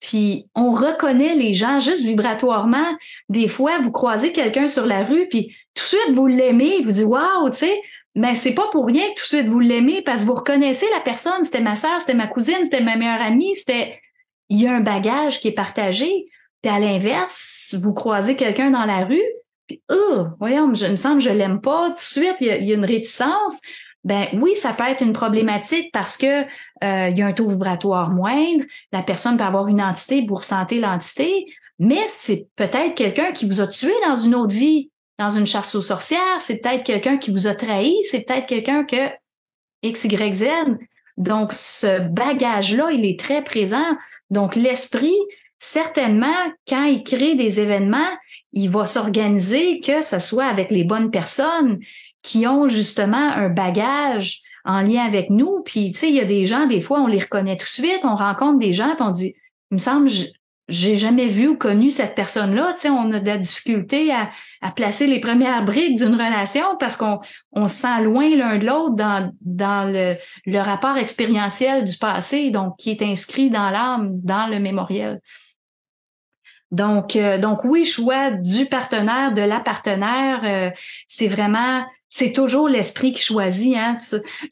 Puis, on reconnaît les gens juste vibratoirement. Des fois, vous croisez quelqu'un sur la rue, puis tout de suite, vous l'aimez, vous dites « Wow! » tu sais, mais c'est pas pour rien que tout de suite, vous l'aimez, parce que vous reconnaissez la personne. C'était ma sœur, c'était ma cousine, c'était ma meilleure amie, il y a un bagage qui est partagé. Puis, à l'inverse, vous croisez quelqu'un dans la rue, puis voyons, il me semble que je l'aime pas. Tout de suite, il y a une réticence. Oui, ça peut être une problématique parce que il y a un taux vibratoire moindre, la personne peut avoir une entité, vous ressentez l'entité, mais c'est peut-être quelqu'un qui vous a tué dans une autre vie, dans une chasse aux sorcières, c'est peut-être quelqu'un qui vous a trahi, c'est peut-être quelqu'un que X, Y, Z. Donc, ce bagage-là, il est très présent. Donc, l'esprit, certainement, quand il crée des événements, il va s'organiser que ce soit avec les bonnes personnes qui ont justement un bagage en lien avec nous. Puis, tu sais, il y a des gens, des fois, on les reconnaît tout de suite, on rencontre des gens, puis on dit, il me semble, j'ai jamais vu ou connu cette personne-là. Tu sais, on a de la difficulté à placer les premières briques d'une relation parce qu'on se sent loin l'un de l'autre dans le rapport expérientiel du passé, donc qui est inscrit dans l'âme, dans le mémoriel. Donc oui, choix du partenaire, de la partenaire, c'est toujours l'esprit qui choisit, hein.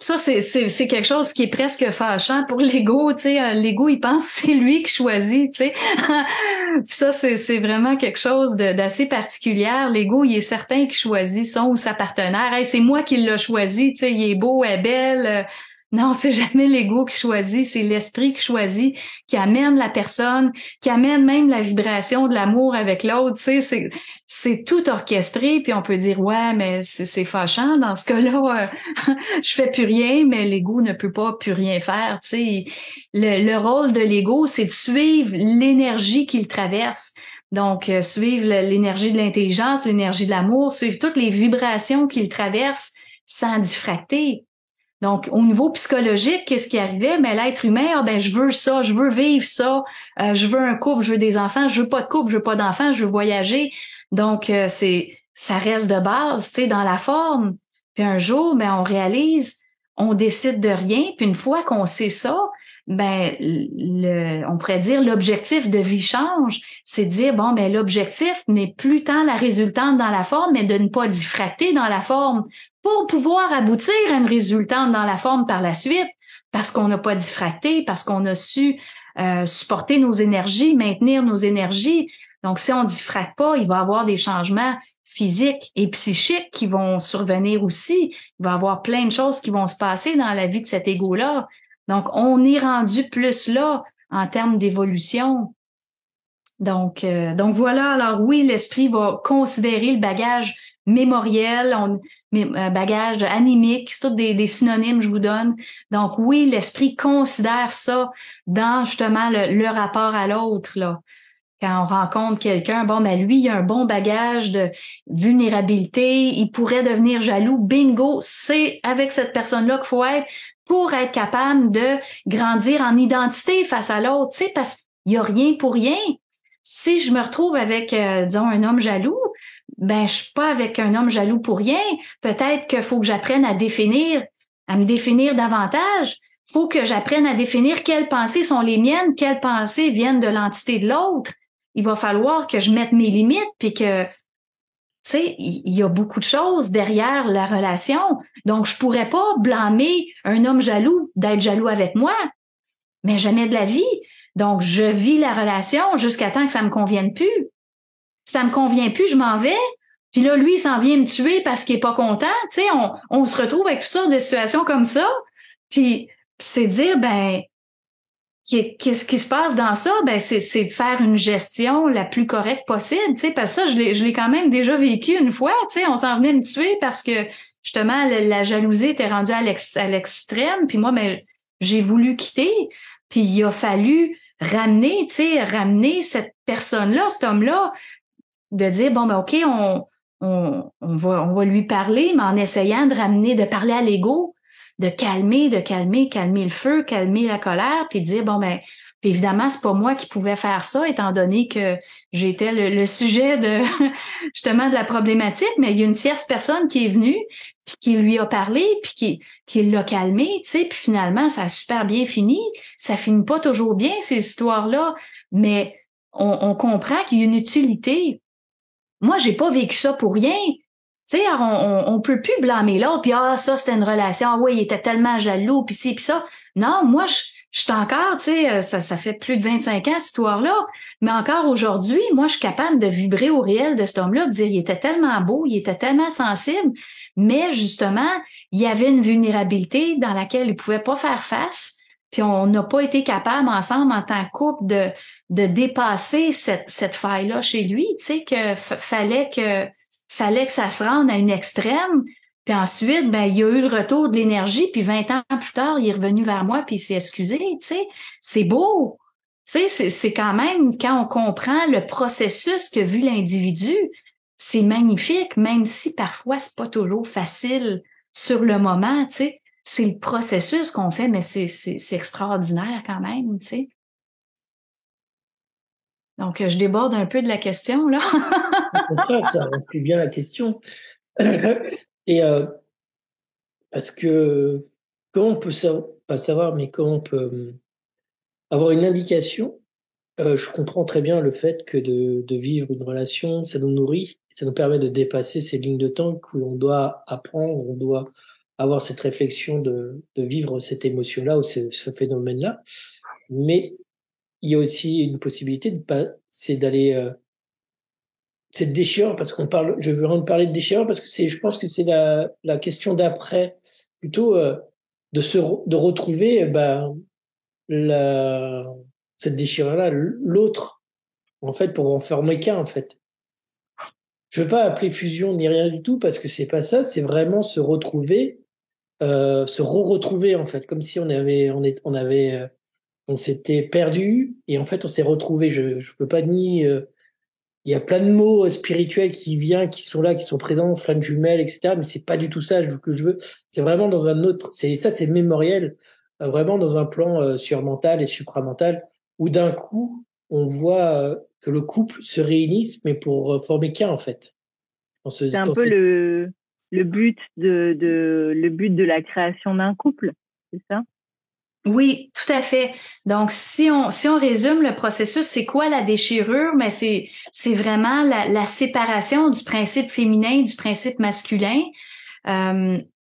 Ça c'est quelque chose qui est presque fâchant pour l'ego, tu sais. L'ego, il pense que c'est lui qui choisit, tu sais. Puis ça c'est vraiment quelque chose d'assez particulier. L'ego, il est certain qu'il choisit son ou sa partenaire. Hey, c'est moi qui l'ai choisi, tu sais. Il est beau, elle est belle. Non, c'est jamais l'ego qui choisit, c'est l'esprit qui choisit, qui amène la personne, qui amène même la vibration de l'amour avec l'autre, tu sais, c'est tout orchestré, puis on peut dire, ouais, mais c'est fâchant, dans ce cas-là, je fais plus rien, mais l'ego ne peut pas plus rien faire, tu sais. Le rôle de l'ego, c'est de suivre l'énergie qu'il traverse. Donc, suivre l'énergie de l'intelligence, l'énergie de l'amour, suivre toutes les vibrations qu'il traverse sans diffracter. Donc, au niveau psychologique, qu'est-ce qui arrivait? Mais l'être humain, je veux ça, je veux vivre ça, je veux un couple, je veux des enfants, je veux pas de couple, je veux pas d'enfants, je veux voyager. Donc, ça reste de base, tu sais, dans la forme. Puis un jour, on réalise, on décide de rien. Puis une fois qu'on sait ça, on pourrait dire l'objectif de vie change. C'est de dire, l'objectif n'est plus tant la résultante dans la forme, mais de ne pas diffracter dans la forme pour pouvoir aboutir à une résultante dans la forme par la suite, parce qu'on n'a pas diffracté, parce qu'on a su supporter nos énergies, maintenir nos énergies. Donc, si on diffracte pas, il va y avoir des changements physiques et psychiques qui vont survenir aussi. Il va y avoir plein de choses qui vont se passer dans la vie de cet ego-là. Donc, on est rendu plus là en termes d'évolution. Donc voilà. Alors oui, l'esprit va considérer le bagage mémoriel, bagage animique, c'est tous des synonymes je vous donne. Donc oui, l'esprit considère ça dans justement le rapport à l'autre là. Quand on rencontre quelqu'un, lui, il a un bon bagage de vulnérabilité, il pourrait devenir jaloux. Bingo, c'est avec cette personne-là qu'il faut être pour être capable de grandir en identité face à l'autre, tu sais, parce qu'il y a rien pour rien. Si je me retrouve avec, disons, un homme jaloux, je suis pas avec un homme jaloux pour rien. Peut-être qu'il faut que j'apprenne à me définir davantage. Faut que j'apprenne à définir quelles pensées sont les miennes, quelles pensées viennent de l'entité de l'autre. Il va falloir que je mette mes limites puis que, tu sais, il y a beaucoup de choses derrière la relation. Donc, je pourrais pas blâmer un homme jaloux d'être jaloux avec moi, mais jamais de la vie. Donc, je vis la relation jusqu'à temps que ça me convienne plus. Si ça me convient plus, je m'en vais. Puis là, lui, il s'en vient me tuer parce qu'il est pas content. Tu sais, on se retrouve avec toutes sortes de situations comme ça. Puis, c'est dire, qu'est-ce qui se passe dans ça? C'est de faire une gestion la plus correcte possible, tu sais, parce que ça, je l'ai quand même déjà vécu une fois, tu sais, on s'en venait me tuer parce que, justement, la jalousie était rendue à l'extrême, puis moi, j'ai voulu quitter, puis il a fallu ramener cette personne-là, cet homme-là, de dire, OK, on va lui parler, mais en essayant de parler à l'ego, de calmer le feu, calmer la colère, puis dire puis évidemment, c'est pas moi qui pouvais faire ça, étant donné que j'étais le sujet de justement de la problématique, mais il y a une tierce personne qui est venue, puis qui lui a parlé, puis qui l'a calmé, tu sais, puis finalement, ça a super bien fini. Ça finit pas toujours bien, ces histoires-là, mais on comprend qu'il y a une utilité. Moi, j'ai pas vécu ça pour rien. Tu sais, on peut plus blâmer l'autre, puis ça, c'était une relation, oui, il était tellement jaloux, puis ci, puis ça. Non, moi, je suis encore, tu sais, ça fait plus de 25 ans, cette histoire-là, mais encore aujourd'hui, moi, je suis capable de vibrer au réel de cet homme-là, de dire, il était tellement beau, il était tellement sensible, mais justement, il y avait une vulnérabilité dans laquelle il pouvait pas faire face, puis on n'a pas été capable ensemble, en tant que couple, de dépasser cette faille-là chez lui, tu sais, que fallait que fallait que ça se rende à une extrême. Puis ensuite, ben, il y a eu le retour de l'énergie, puis 20 ans plus tard, il est revenu vers moi, puis il s'est excusé, tu sais. C'est beau. Tu sais, c'est quand même, quand on comprend le processus que vit l'individu, c'est magnifique, même si parfois c'est pas toujours facile sur le moment, tu sais. C'est le processus qu'on fait, mais c'est extraordinaire quand même, tu sais. Donc, je déborde un peu de la question, là. Au contraire, ça remplit bien la question. Et parce que comment on peut pas savoir, mais comment on peut avoir une indication. Je comprends très bien le fait que de vivre une relation, ça nous nourrit, ça nous permet de dépasser ces lignes de temps où on doit apprendre, on doit avoir cette réflexion de vivre cette émotion-là ou ce phénomène-là. Mais il y a aussi une possibilité c'est d'aller cette déchirure, parce je veux vraiment parler de déchirure parce que je pense que c'est la question d'après, plutôt de retrouver cette déchirure-là, l'autre, en fait, pour en former qu'un, en fait. Je veux pas appeler fusion ni rien du tout parce que c'est pas ça, c'est vraiment se retrouver, se retrouver en fait, comme si on s'était perdu et en fait on s'est retrouvé. Je peux pas nier. Il y a plein de mots spirituels qui sont là, qui sont présents, flamme jumelle, etc. Mais c'est pas du tout ça que je veux. C'est vraiment dans un autre. C'est mémoriel, vraiment dans un plan surmental et supramental où d'un coup on voit que le couple se réunisse, mais pour former qu'un en fait. C'est un peu le but le but de la création d'un couple, c'est ça? Oui, tout à fait. Donc, si on résume le processus, c'est quoi la déchirure? Mais c'est vraiment la séparation du principe féminin du principe masculin.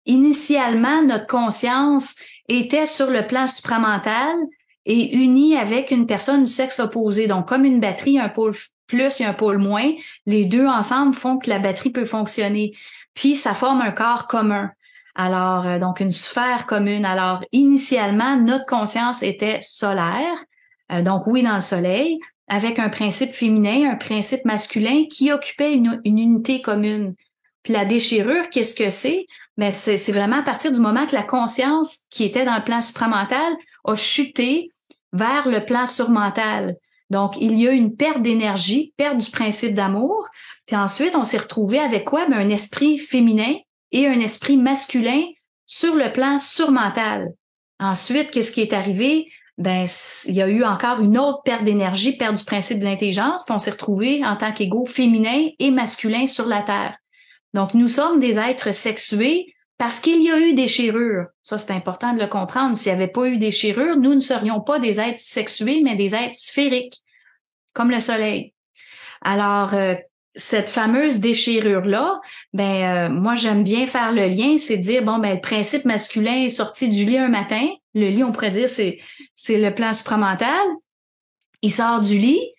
Initialement, notre conscience était sur le plan supramental et unie avec une personne du sexe opposé. Donc, comme une batterie, un pôle plus et un pôle moins, les deux ensemble font que la batterie peut fonctionner. Puis, ça forme un corps commun. Alors, donc une sphère commune. Alors, initialement, notre conscience était solaire, donc oui, dans le soleil, avec un principe féminin, un principe masculin qui occupait une unité commune. Puis la déchirure, qu'est-ce que c'est? Mais c'est vraiment à partir du moment que la conscience qui était dans le plan supramental a chuté vers le plan surmental. Donc, il y a une perte d'énergie, perte du principe d'amour. Puis ensuite, on s'est retrouvé avec quoi? Ben, un esprit féminin et un esprit masculin sur le plan surmental. Ensuite, qu'est-ce qui est arrivé? Ben, il y a eu encore une autre perte d'énergie, perte du principe de l'intelligence, puis on s'est retrouvé en tant qu'égaux féminins et masculins sur la Terre. Donc, nous sommes des êtres sexués parce qu'il y a eu déchirure. Ça, c'est important de le comprendre. S'il n'y avait pas eu déchirure, nous ne serions pas des êtres sexués, mais des êtres sphériques, comme le soleil. Alors, cette fameuse déchirure-là, moi, j'aime bien faire le lien, c'est de dire, le principe masculin est sorti du lit un matin. Le lit, on pourrait dire, c'est le plan supramental. Il sort du lit,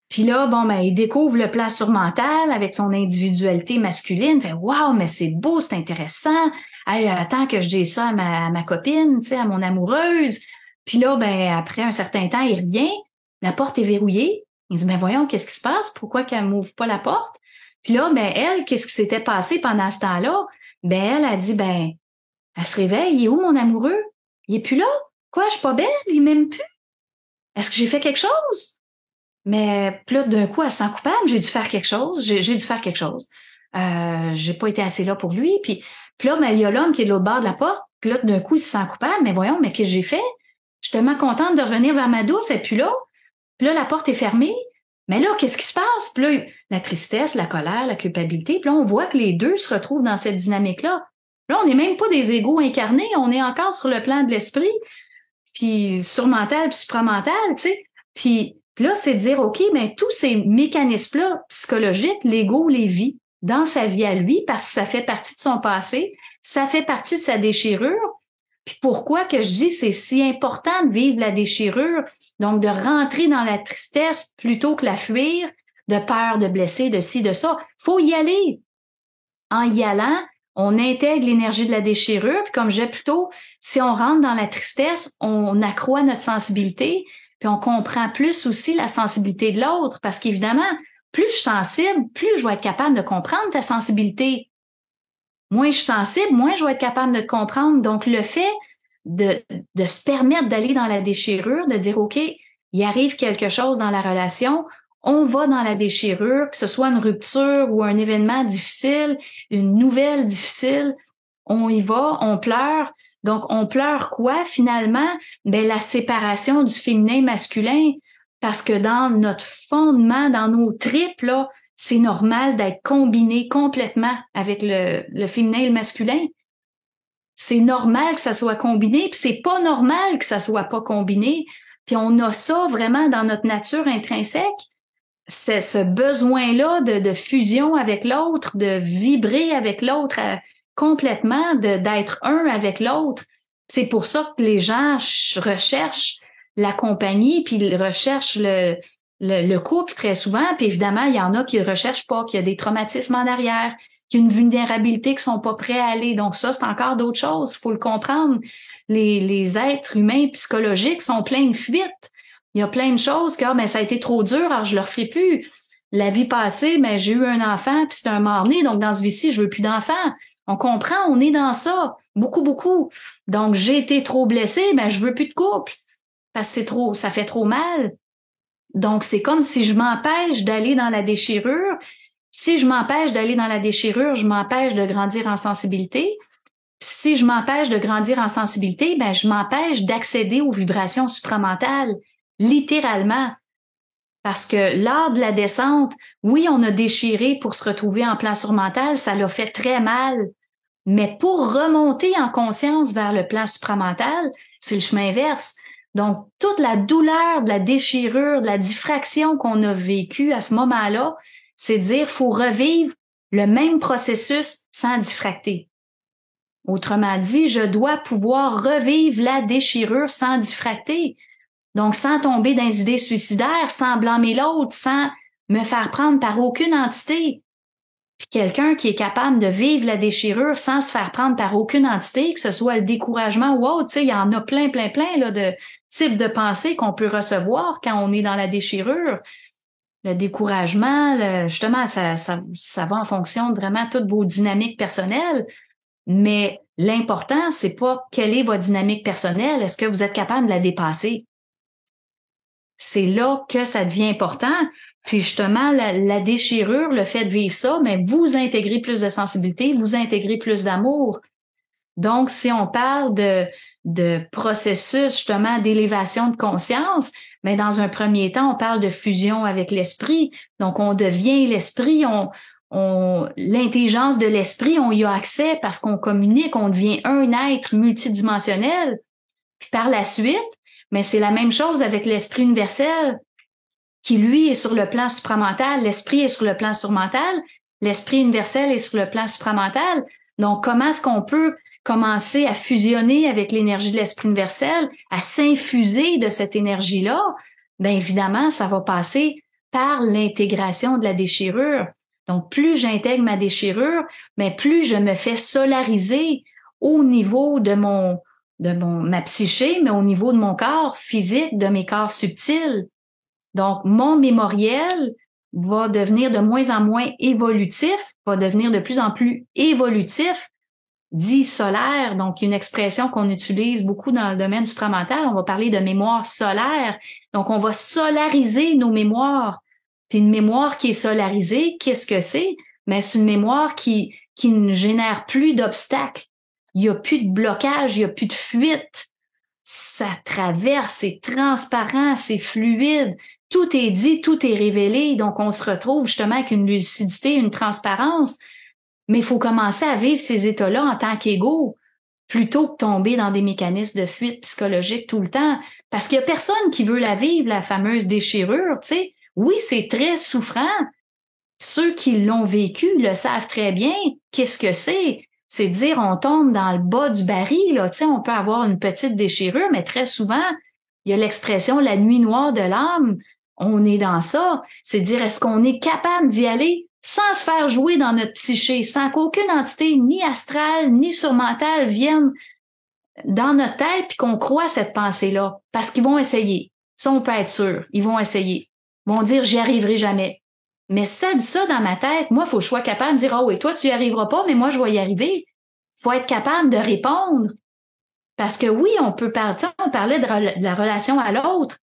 puis là, il découvre le plan surmental avec son individualité masculine. Fait, waouh, mais c'est beau, c'est intéressant. Hey, attends que je dise ça à ma copine, tu sais, à mon amoureuse. Puis là, après un certain temps, il revient, la porte est verrouillée. Il dit, voyons, qu'est-ce qui se passe? Pourquoi qu'elle m'ouvre pas la porte? Puis là, elle, qu'est-ce qui s'était passé pendant ce temps-là? Elle a dit, elle se réveille, il est où mon amoureux? Il est plus là? Quoi, je suis pas belle? Il m'aime plus? Est-ce que j'ai fait quelque chose? Mais puis là, d'un coup, elle se sent coupable. J'ai dû faire quelque chose. J'ai dû faire quelque chose. J'ai pas été assez là pour lui. Puis là, il y a l'homme qui est de l'autre bord de la porte. Puis là, d'un coup, il se sent coupable. Mais voyons, qu'est-ce que j'ai fait? Je suis tellement contente de revenir vers ma douce. Et puis là, la porte est fermée. Mais là, qu'est-ce qui se passe? Puis là, la tristesse, la colère, la culpabilité. Puis là, on voit que les deux se retrouvent dans cette dynamique-là. Là, on n'est même pas des égos incarnés. On est encore sur le plan de l'esprit. Puis surmental, puis supramental, tu sais. Puis là, c'est de dire, OK, tous ces mécanismes-là psychologiques, l'ego les vit dans sa vie à lui parce que ça fait partie de son passé, ça fait partie de sa déchirure. Puis pourquoi que je dis c'est si important de vivre la déchirure, donc de rentrer dans la tristesse plutôt que la fuir, de peur de blesser, de ci, de ça. Faut y aller. En y allant, on intègre l'énergie de la déchirure. Puis comme je disais plus tôt, si on rentre dans la tristesse, on accroît notre sensibilité, puis on comprend plus aussi la sensibilité de l'autre. Parce qu'évidemment, plus je suis sensible, plus je vais être capable de comprendre ta sensibilité. Moins je suis sensible, moins je vais être capable de te comprendre. Donc, le fait de se permettre d'aller dans la déchirure, de dire, OK, il arrive quelque chose dans la relation, on va dans la déchirure, que ce soit une rupture ou un événement difficile, une nouvelle difficile, on y va, on pleure. Donc, on pleure quoi finalement? Ben, la séparation du féminin masculin, parce que dans notre fondement, dans nos tripes, là, c'est normal d'être combiné complètement avec le féminin et le masculin. C'est normal que ça soit combiné, puis c'est pas normal que ça soit pas combiné. Puis on a ça vraiment dans notre nature intrinsèque, c'est ce besoin-là de fusion avec l'autre, de vibrer avec l'autre complètement, d'être un avec l'autre. C'est pour ça que les gens recherchent la compagnie, puis ils recherchent le couple très souvent. Puis évidemment, il y en a qui ne recherchent pas, qui a des traumatismes en arrière, qui ont une vulnérabilité, qui sont pas prêts à aller. Donc ça, c'est encore d'autres choses. Il faut le comprendre. Les êtres humains psychologiques sont pleins de fuites. Il y a plein de choses que ben, ça a été trop dur, alors je le referai plus. La vie passée, ben, j'ai eu un enfant, puis c'est un mort-né, donc dans ce vie-ci, je veux plus d'enfants. On comprend, on est dans ça. Beaucoup, beaucoup. Donc, j'ai été trop blessée, ben, je veux plus de couple. Parce que c'est trop, ça fait trop mal. Donc, c'est comme si je m'empêche d'aller dans la déchirure. Si je m'empêche d'aller dans la déchirure, je m'empêche de grandir en sensibilité. Si je m'empêche de grandir en sensibilité, ben, je m'empêche d'accéder aux vibrations supramentales. Littéralement. Parce que lors de la descente, oui, on a déchiré pour se retrouver en plan surmental, ça l'a fait très mal. Mais pour remonter en conscience vers le plan supramental, c'est le chemin inverse. Donc, toute la douleur de la déchirure, de la diffraction qu'on a vécue à ce moment-là, c'est de dire, faut revivre le même processus sans diffracter. Autrement dit, je dois pouvoir revivre la déchirure sans diffracter. Donc, sans tomber dans les idées suicidaires, sans blâmer l'autre, sans me faire prendre par aucune entité. Puis quelqu'un qui est capable de vivre la déchirure sans se faire prendre par aucune entité, que ce soit le découragement ou autre, tu sais, il y en a plein là, de types de pensées qu'on peut recevoir quand on est dans la déchirure. Le découragement, justement, ça va en fonction de vraiment toutes vos dynamiques personnelles. Mais l'important, c'est pas quelle est votre dynamique personnelle, est-ce que vous êtes capable de la dépasser? C'est là que ça devient important. Puis justement, la déchirure, le fait de vivre ça, mais vous intégrez plus de sensibilité, vous intégrez plus d'amour. Donc, si on parle de processus justement d'élévation de conscience, mais dans un premier temps, on parle de fusion avec l'esprit. Donc, on devient l'esprit, l'intelligence de l'esprit, on y a accès parce qu'on communique, on devient un être multidimensionnel. Puis par la suite, mais c'est la même chose avec l'esprit universel qui, lui, est sur le plan supramental. L'esprit est sur le plan surmental. L'esprit universel est sur le plan supramental. Donc, comment est-ce qu'on peut commencer à fusionner avec l'énergie de l'esprit universel, à s'infuser de cette énergie-là? Bien évidemment, ça va passer par l'intégration de la déchirure. Donc, plus j'intègre ma déchirure, mais plus je me fais solariser au niveau de ma psyché, mais au niveau de mon corps physique, de mes corps subtils. Donc, mon mémoriel va devenir de moins en moins évolutif, va devenir de plus en plus évolutif, dit solaire. Donc, une expression qu'on utilise beaucoup dans le domaine supramental, on va parler de mémoire solaire. Donc, on va solariser nos mémoires. Puis une mémoire qui est solarisée, qu'est-ce que c'est? Mais c'est une mémoire qui ne génère plus d'obstacles. Il n'y a plus de blocage, il n'y a plus de fuite. Ça traverse, c'est transparent, c'est fluide. Tout est dit, tout est révélé. Donc, on se retrouve justement avec une lucidité, une transparence. Mais il faut commencer à vivre ces états-là en tant qu'égaux plutôt que tomber dans des mécanismes de fuite psychologique tout le temps. Parce qu'il y a personne qui veut la vivre, la fameuse déchirure, tu sais. Oui, c'est très souffrant. Ceux qui l'ont vécu le savent très bien. Qu'est-ce que c'est? C'est dire on tombe dans le bas du baril, là. Tu sais, on peut avoir une petite déchirure, mais très souvent, il y a l'expression la nuit noire de l'âme. On est dans ça. C'est dire est-ce qu'on est capable d'y aller sans se faire jouer dans notre psyché, sans qu'aucune entité, ni astrale, ni surmentale, vienne dans notre tête puis qu'on croit cette pensée-là. Parce qu'ils vont essayer. Ça, on peut être sûr. Ils vont essayer. Ils vont dire j'y arriverai jamais. Mais ça dit ça dans ma tête, moi, il faut que je sois capable de dire, ah oui, toi, tu y arriveras pas, mais moi, je vais y arriver. Faut être capable de répondre. Parce que oui, on peut partir, on parlait de la relation à l'autre.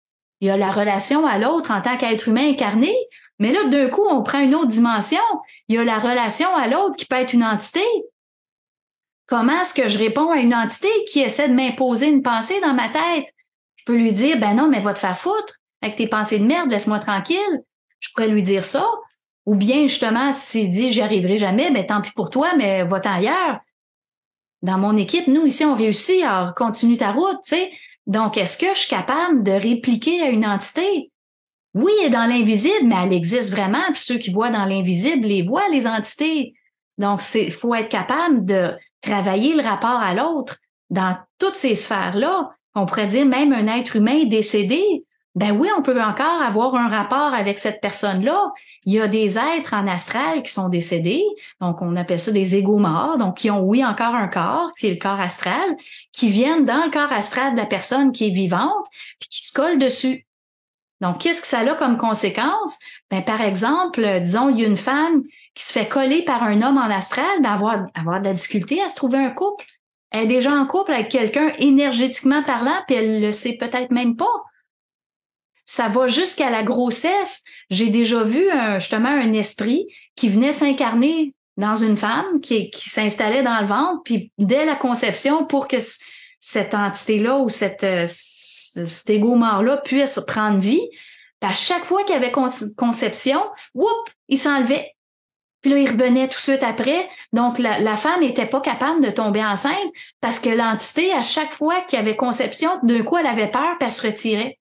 Il y a la relation à l'autre en tant qu'être humain incarné, mais là, d'un coup, on prend une autre dimension. Il y a la relation à l'autre qui peut être une entité. Comment est-ce que je réponds à une entité qui essaie de m'imposer une pensée dans ma tête? Je peux lui dire, ben non, mais va te faire foutre avec tes pensées de merde, laisse-moi tranquille. Je pourrais lui dire ça. Ou bien, justement, s'il dit, j'y arriverai jamais, ben tant pis pour toi, mais va-t'en ailleurs. Dans mon équipe, nous, ici, on réussit, alors continue ta route, tu sais. Donc, est-ce que je suis capable de répliquer à une entité? Oui, elle est dans l'invisible, mais elle existe vraiment, puis ceux qui voient dans l'invisible les voient, les entités. Donc, faut être capable de travailler le rapport à l'autre dans toutes ces sphères-là. On pourrait dire même un être humain décédé. Ben oui, on peut encore avoir un rapport avec cette personne-là. Il y a des êtres en astral qui sont décédés, donc on appelle ça des égos morts, donc qui ont, oui, encore un corps, qui est le corps astral, qui viennent dans le corps astral de la personne qui est vivante, puis qui se collent dessus. Donc, qu'est-ce que ça a comme conséquence? Ben, par exemple, disons, il y a une femme qui se fait coller par un homme en astral, ben, avoir de la difficulté à se trouver un couple. Elle est déjà en couple avec quelqu'un énergétiquement parlant, puis elle le sait peut-être même pas. Ça va jusqu'à la grossesse. J'ai déjà vu justement un esprit qui venait s'incarner dans une femme qui s'installait dans le ventre, puis dès la conception, pour que cette entité-là ou cet égo mort-là puisse prendre vie, puis à chaque fois qu'il y avait conception, il s'enlevait. Puis là, il revenait tout de suite après. Donc, la femme n'était pas capable de tomber enceinte parce que l'entité, à chaque fois qu'il y avait conception, d'un coup, elle avait peur, puis elle se retirait.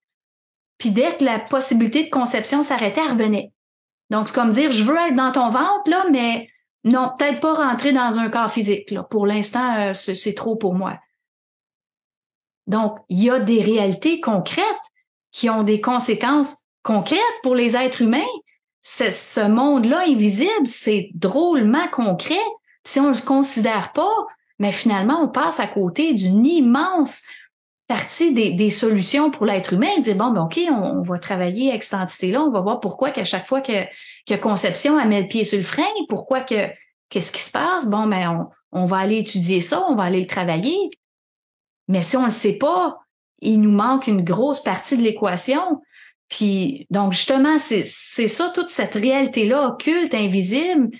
Puis dès que la possibilité de conception s'arrêtait, elle revenait. Donc, c'est comme dire, je veux être dans ton ventre, là, mais non, peut-être pas rentrer dans un corps physique, là. Pour l'instant, c'est trop pour moi. Donc, il y a des réalités concrètes qui ont des conséquences concrètes pour les êtres humains. Ce monde-là invisible, c'est drôlement concret. Si on ne le considère pas, mais finalement, on passe à côté d'une immense partie des solutions pour l'être humain, dire bon, ben OK, on va travailler avec cette entité-là, on va voir pourquoi qu'à chaque fois que conception, elle met le pied sur le frein, pourquoi qu'est-ce qui se passe? Bon, ben on va aller étudier ça, on va aller le travailler. Mais si on le sait pas, il nous manque une grosse partie de l'équation. Puis donc justement, c'est ça, toute cette réalité-là occulte, invisible.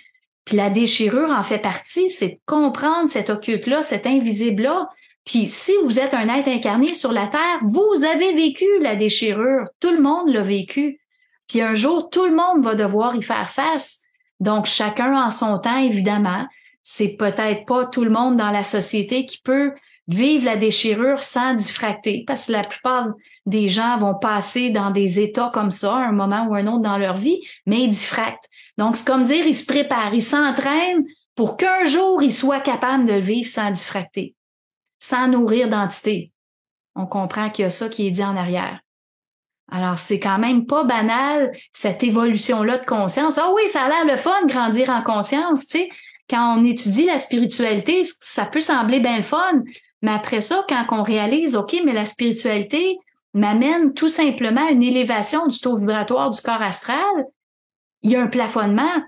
Puis la déchirure en fait partie, c'est de comprendre cet occulte-là, cet invisible-là. Puis si vous êtes un être incarné sur la Terre, vous avez vécu la déchirure. Tout le monde l'a vécu. Puis un jour, tout le monde va devoir y faire face. Donc chacun en son temps, évidemment. C'est peut-être pas tout le monde dans la société qui peut vivre la déchirure sans diffracter, parce que la plupart des gens vont passer dans des états comme ça, un moment ou un autre dans leur vie, mais ils diffractent. Donc, c'est comme dire, ils se préparent, ils s'entraînent pour qu'un jour, ils soient capables de le vivre sans diffracter, sans nourrir d'entité. On comprend qu'il y a ça qui est dit en arrière. Alors, c'est quand même pas banal, cette évolution-là de conscience. Ah oui, ça a l'air le fun, grandir en conscience, tu sais. Quand on étudie la spiritualité, ça peut sembler bien le fun, mais après ça, quand on réalise, OK, mais la spiritualité m'amène tout simplement à une élévation du taux vibratoire du corps astral, il y a un plafonnement.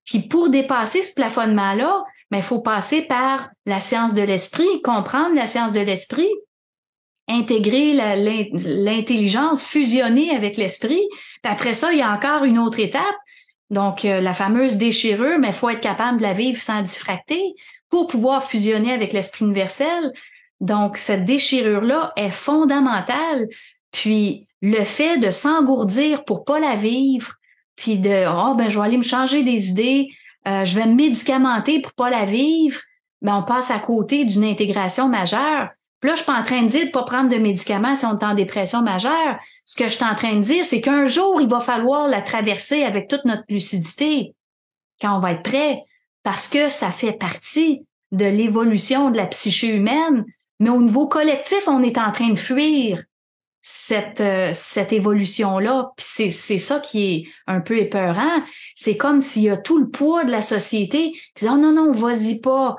Puis pour dépasser ce plafonnement-là, il faut passer par la science de l'esprit, comprendre la science de l'esprit, intégrer l'intelligence, fusionner avec l'esprit. Puis après ça, il y a encore une autre étape. Donc, la fameuse déchirure, mais il faut être capable de la vivre sans diffracter pour pouvoir fusionner avec l'esprit universel. Donc, cette déchirure-là est fondamentale. Puis, le fait de s'engourdir pour pas la vivre, puis de je vais aller me changer des idées, je vais me médicamenter pour pas la vivre, on passe à côté d'une intégration majeure. Puis là, je suis pas en train de dire de pas prendre de médicaments si on est en dépression majeure. Ce que je suis en train de dire, c'est qu'un jour, il va falloir la traverser avec toute notre lucidité quand on va être prêt, parce que ça fait partie de l'évolution de la psyché humaine. Mais au niveau collectif, on est en train de fuir cette évolution-là. Puis c'est ça qui est un peu épeurant. C'est comme s'il y a tout le poids de la société qui dit « Oh non, vas-y pas,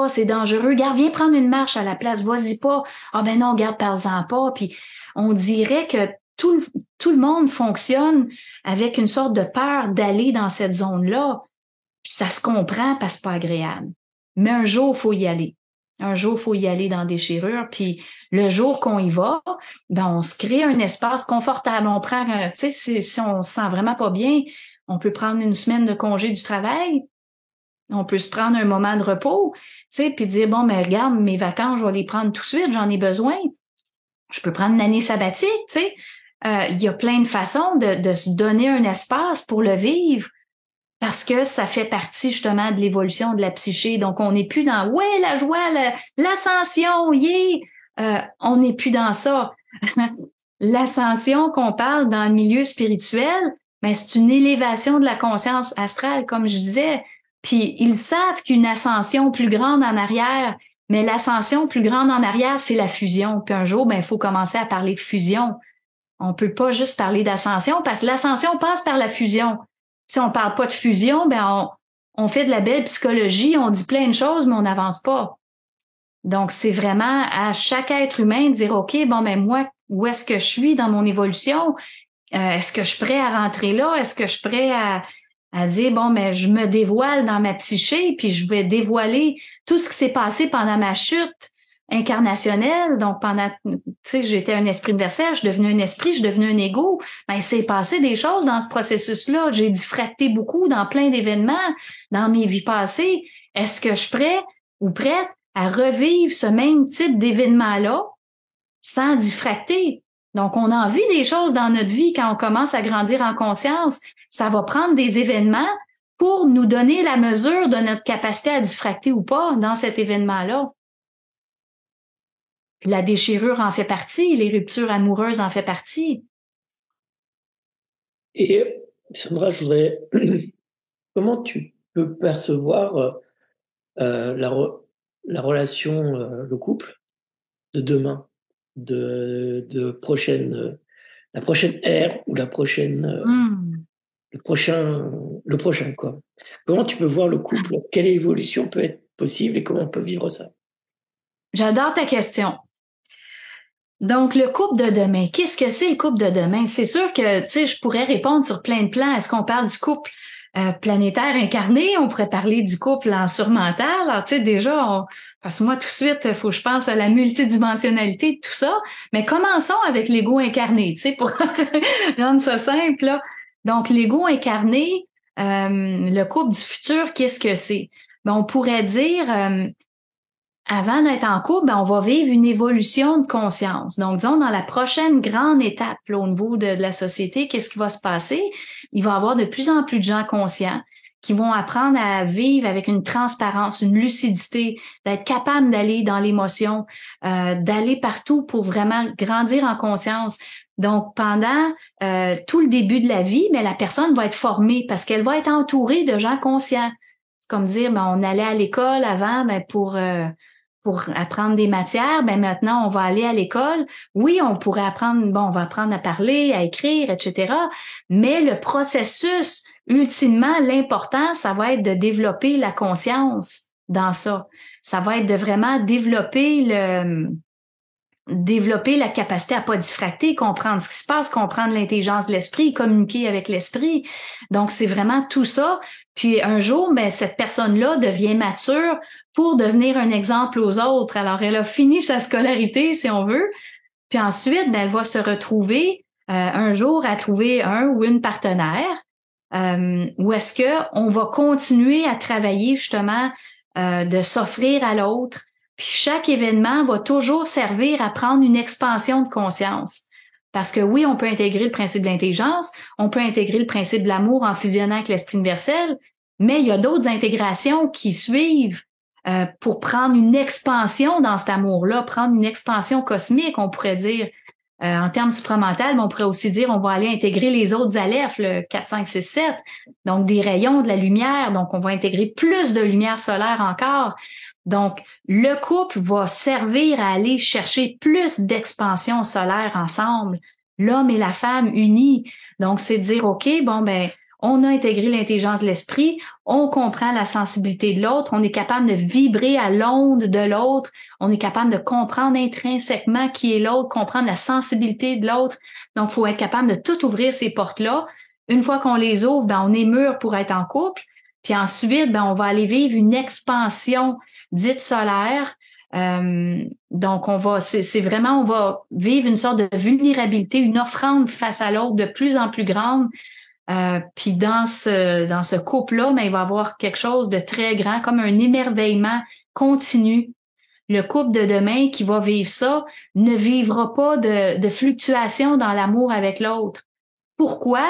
c'est dangereux. Garde, viens prendre une marche à la place, vas-y pas. Ah ben non, garde, parle-en pas. » Puis on dirait que tout le monde fonctionne avec une sorte de peur d'aller dans cette zone-là. Puis ça se comprend parce que c'est pas agréable. Mais un jour, il faut y aller. Un jour, il faut y aller dans déchirure. Puis le jour qu'on y va, ben on se crée un espace confortable. On prend, tu sais, si on se sent vraiment pas bien, on peut prendre une semaine de congé du travail. On peut se prendre un moment de repos, tu sais, puis dire, bon, mais regarde, mes vacances, je vais les prendre tout de suite, j'en ai besoin. Je peux prendre une année sabbatique, tu sais. Il y a plein de façons de se donner un espace pour le vivre parce que ça fait partie justement de l'évolution de la psyché. Donc, on n'est plus dans, ouais, la joie, l'ascension, yeah! On n'est plus dans ça. L'ascension qu'on parle dans le milieu spirituel, ben, c'est une élévation de la conscience astrale, comme je disais. Puis ils savent qu'une ascension plus grande en arrière, mais l'ascension plus grande en arrière, c'est la fusion. Puis un jour, ben, il faut commencer à parler de fusion. On peut pas juste parler d'ascension parce que l'ascension passe par la fusion. Si on parle pas de fusion, ben, on fait de la belle psychologie, on dit plein de choses, mais on n'avance pas. Donc, c'est vraiment à chaque être humain de dire, OK, bon, ben, moi, où est-ce que je suis dans mon évolution? Est-ce que je suis prêt à rentrer là? Est-ce que je suis prêt à dire, bon, mais je me dévoile dans ma psyché, puis je vais dévoiler tout ce qui s'est passé pendant ma chute incarnationnelle. Donc, pendant, tu sais, j'étais un esprit universel, je suis devenue un esprit, je suis devenue un ego. Ben, il s'est passé des choses dans ce processus-là. J'ai diffracté beaucoup dans plein d'événements dans mes vies passées. Est-ce que je suis prêt ou prête à revivre ce même type d'événement-là sans diffracter? Donc, on en vit des choses dans notre vie quand on commence à grandir en conscience. Ça va prendre des événements pour nous donner la mesure de notre capacité à diffracter ou pas dans cet événement-là. La déchirure en fait partie, les ruptures amoureuses en fait partie. Et Sandra, je voudrais... Comment tu peux percevoir la relation, le couple de demain, de prochaine, la prochaine ère ou la prochaine... le prochain, quoi. Comment tu peux voir le couple? Quelle évolution peut être possible et comment on peut vivre ça? J'adore ta question. Donc, le couple de demain, qu'est-ce que c'est le couple de demain? C'est sûr que, tu sais, je pourrais répondre sur plein de plans. Est-ce qu'on parle du couple planétaire incarné? On pourrait parler du couple en surmental. Alors, tu sais, déjà, parce que moi, tout de suite, il faut que je pense à la multidimensionnalité de tout ça. Mais commençons avec l'ego incarné, tu sais, pour rendre ça simple, là. Donc, l'ego incarné, le couple du futur, qu'est-ce que c'est? Ben, on pourrait dire, avant d'être en couple, ben, on va vivre une évolution de conscience. Donc, disons, dans la prochaine grande étape là, au niveau de la société, qu'est-ce qui va se passer? Il va y avoir de plus en plus de gens conscients qui vont apprendre à vivre avec une transparence, une lucidité, d'être capable d'aller dans l'émotion, d'aller partout pour vraiment grandir en conscience. Donc, pendant tout le début de la vie, mais la personne va être formée parce qu'elle va être entourée de gens conscients. C'est comme dire, ben, on allait à l'école avant ben, pour apprendre des matières, ben maintenant, on va aller à l'école. Oui, on pourrait apprendre, bon, on va apprendre à parler, à écrire, etc. Mais le processus, ultimement, l'important, ça va être de développer la conscience dans ça. Ça va être de vraiment développer la capacité à pas diffracter, comprendre ce qui se passe, comprendre l'intelligence de l'esprit, communiquer avec l'esprit. Donc, c'est vraiment tout ça. Puis un jour, ben, cette personne-là devient mature pour devenir un exemple aux autres. Alors, elle a fini sa scolarité, si on veut. Puis ensuite, ben, elle va se retrouver un jour à trouver un ou une partenaire où est-ce que on va continuer à travailler justement de s'offrir à l'autre. Puis chaque événement va toujours servir à prendre une expansion de conscience. Parce que oui, on peut intégrer le principe de l'intelligence, on peut intégrer le principe de l'amour en fusionnant avec l'esprit universel, mais il y a d'autres intégrations qui suivent pour prendre une expansion dans cet amour-là, prendre une expansion cosmique, on pourrait dire. En termes supramentaux, mais on pourrait aussi dire on va aller intégrer les autres alephes, le 4, 5, 6, 7, donc des rayons de la lumière, donc on va intégrer plus de lumière solaire encore. Donc, le couple va servir à aller chercher plus d'expansion solaire ensemble, l'homme et la femme unis. Donc, c'est de dire, OK, bon, ben, on a intégré l'intelligence de l'esprit, on comprend la sensibilité de l'autre, on est capable de vibrer à l'onde de l'autre, on est capable de comprendre intrinsèquement qui est l'autre, comprendre la sensibilité de l'autre. Donc, il faut être capable de tout ouvrir ces portes-là. Une fois qu'on les ouvre, ben, on est mûr pour être en couple. Puis ensuite, ben, on va aller vivre une expansion dite solaire. Donc, c'est vraiment, on va vivre une sorte de vulnérabilité, une offrande face à l'autre de plus en plus grande. Puis dans ce couple-là, ben, il va y avoir quelque chose de très grand, comme un émerveillement continu. Le couple de demain qui va vivre ça ne vivra pas de fluctuation dans l'amour avec l'autre. Pourquoi?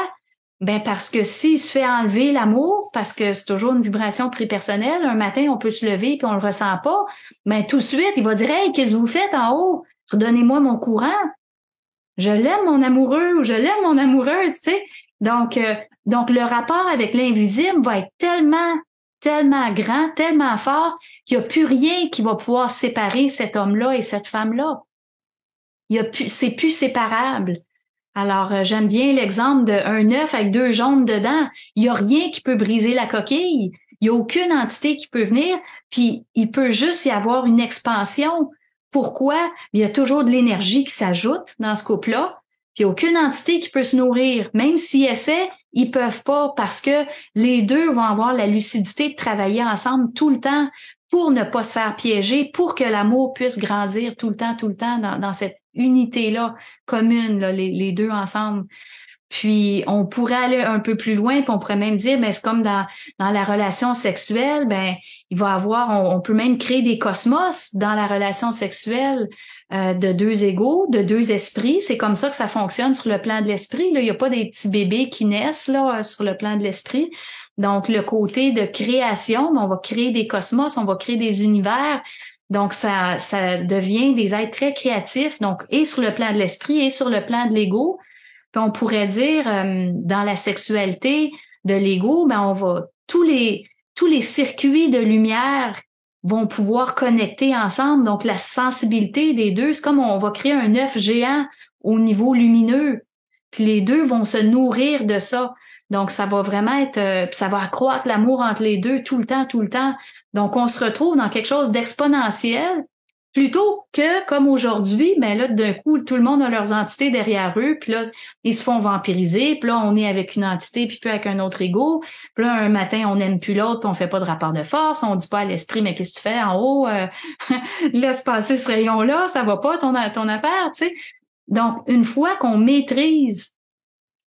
Ben parce que s'il se fait enlever l'amour, parce que c'est toujours une vibration prépersonnelle, un matin on peut se lever puis on le ressent pas, ben tout de suite il va dire hey, qu'est-ce que vous faites en haut? Redonnez-moi mon courant. Je l'aime mon amoureux ou je l'aime mon amoureuse, tu sais. Donc le rapport avec l'invisible va être tellement grand, tellement fort qu'il n'y a plus rien qui va pouvoir séparer cet homme-là et cette femme-là. C'est plus séparable. Alors, j'aime bien l'exemple d'un œuf avec 2 jaunes dedans. Il n'y a rien qui peut briser la coquille. Il n'y a aucune entité qui peut venir, puis il peut juste y avoir une expansion. Pourquoi? Il y a toujours de l'énergie qui s'ajoute dans ce couple-là, puis il n'y a aucune entité qui peut se nourrir. Même s'ils essaient, ils peuvent pas parce que les deux vont avoir la lucidité de travailler ensemble tout le temps pour ne pas se faire piéger, pour que l'amour puisse grandir tout le temps dans cette unité-là commune, là, les deux ensemble. Puis on pourrait aller un peu plus loin, puis on pourrait même dire, ben c'est comme dans la relation sexuelle, ben il va avoir, on peut même créer des cosmos dans la relation sexuelle de 2 égaux, de 2 esprits. C'est comme ça que ça fonctionne sur le plan de l'esprit. Là, il y a pas des petits bébés qui naissent là sur le plan de l'esprit. Donc le côté de création, on va créer des cosmos, on va créer des univers. Donc, ça devient des êtres très créatifs, donc et sur le plan de l'esprit et sur le plan de l'ego. Puis on pourrait dire, dans la sexualité de l'ego, ben on va tous les circuits de lumière vont pouvoir connecter ensemble. Donc, la sensibilité des deux, c'est comme on va créer un œuf géant au niveau lumineux. Puis les deux vont se nourrir de ça. Donc, ça va vraiment être, ça va accroître l'amour entre les deux tout le temps. Donc, on se retrouve dans quelque chose d'exponentiel plutôt que, comme aujourd'hui, ben là, d'un coup, tout le monde a leurs entités derrière eux, puis là, ils se font vampiriser, puis là, on est avec une entité, puis plus avec un autre ego, puis là, un matin, on n'aime plus l'autre, puis on fait pas de rapport de force, on dit pas à l'esprit, mais qu'est-ce que tu fais en haut? Laisse passer ce rayon-là, ça va pas ton affaire, tu sais. Donc, une fois qu'on maîtrise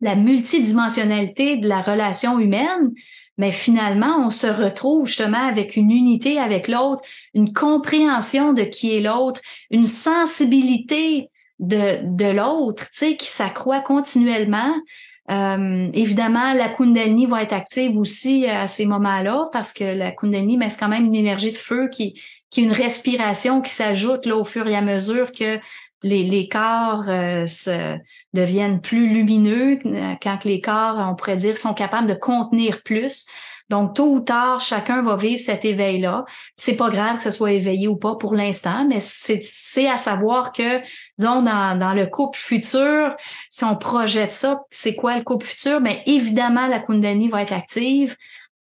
la multidimensionnalité de la relation humaine, mais finalement, on se retrouve justement avec une unité avec l'autre, une compréhension de qui est l'autre, une sensibilité de l'autre, tu sais, qui s'accroît continuellement. Évidemment, la Kundalini va être active aussi à ces moments-là parce que la Kundalini, mais c'est quand même une énergie de feu qui est une respiration qui s'ajoute là au fur et à mesure que les corps deviennent plus lumineux, quand les corps, on pourrait dire, sont capables de contenir plus. Donc, tôt ou tard, chacun va vivre cet éveil-là. C'est pas grave que ce soit éveillé ou pas pour l'instant, mais c'est à savoir que, disons, dans le couple futur, si on projette ça, c'est quoi le couple futur? Bien, évidemment, la Kundalini va être active.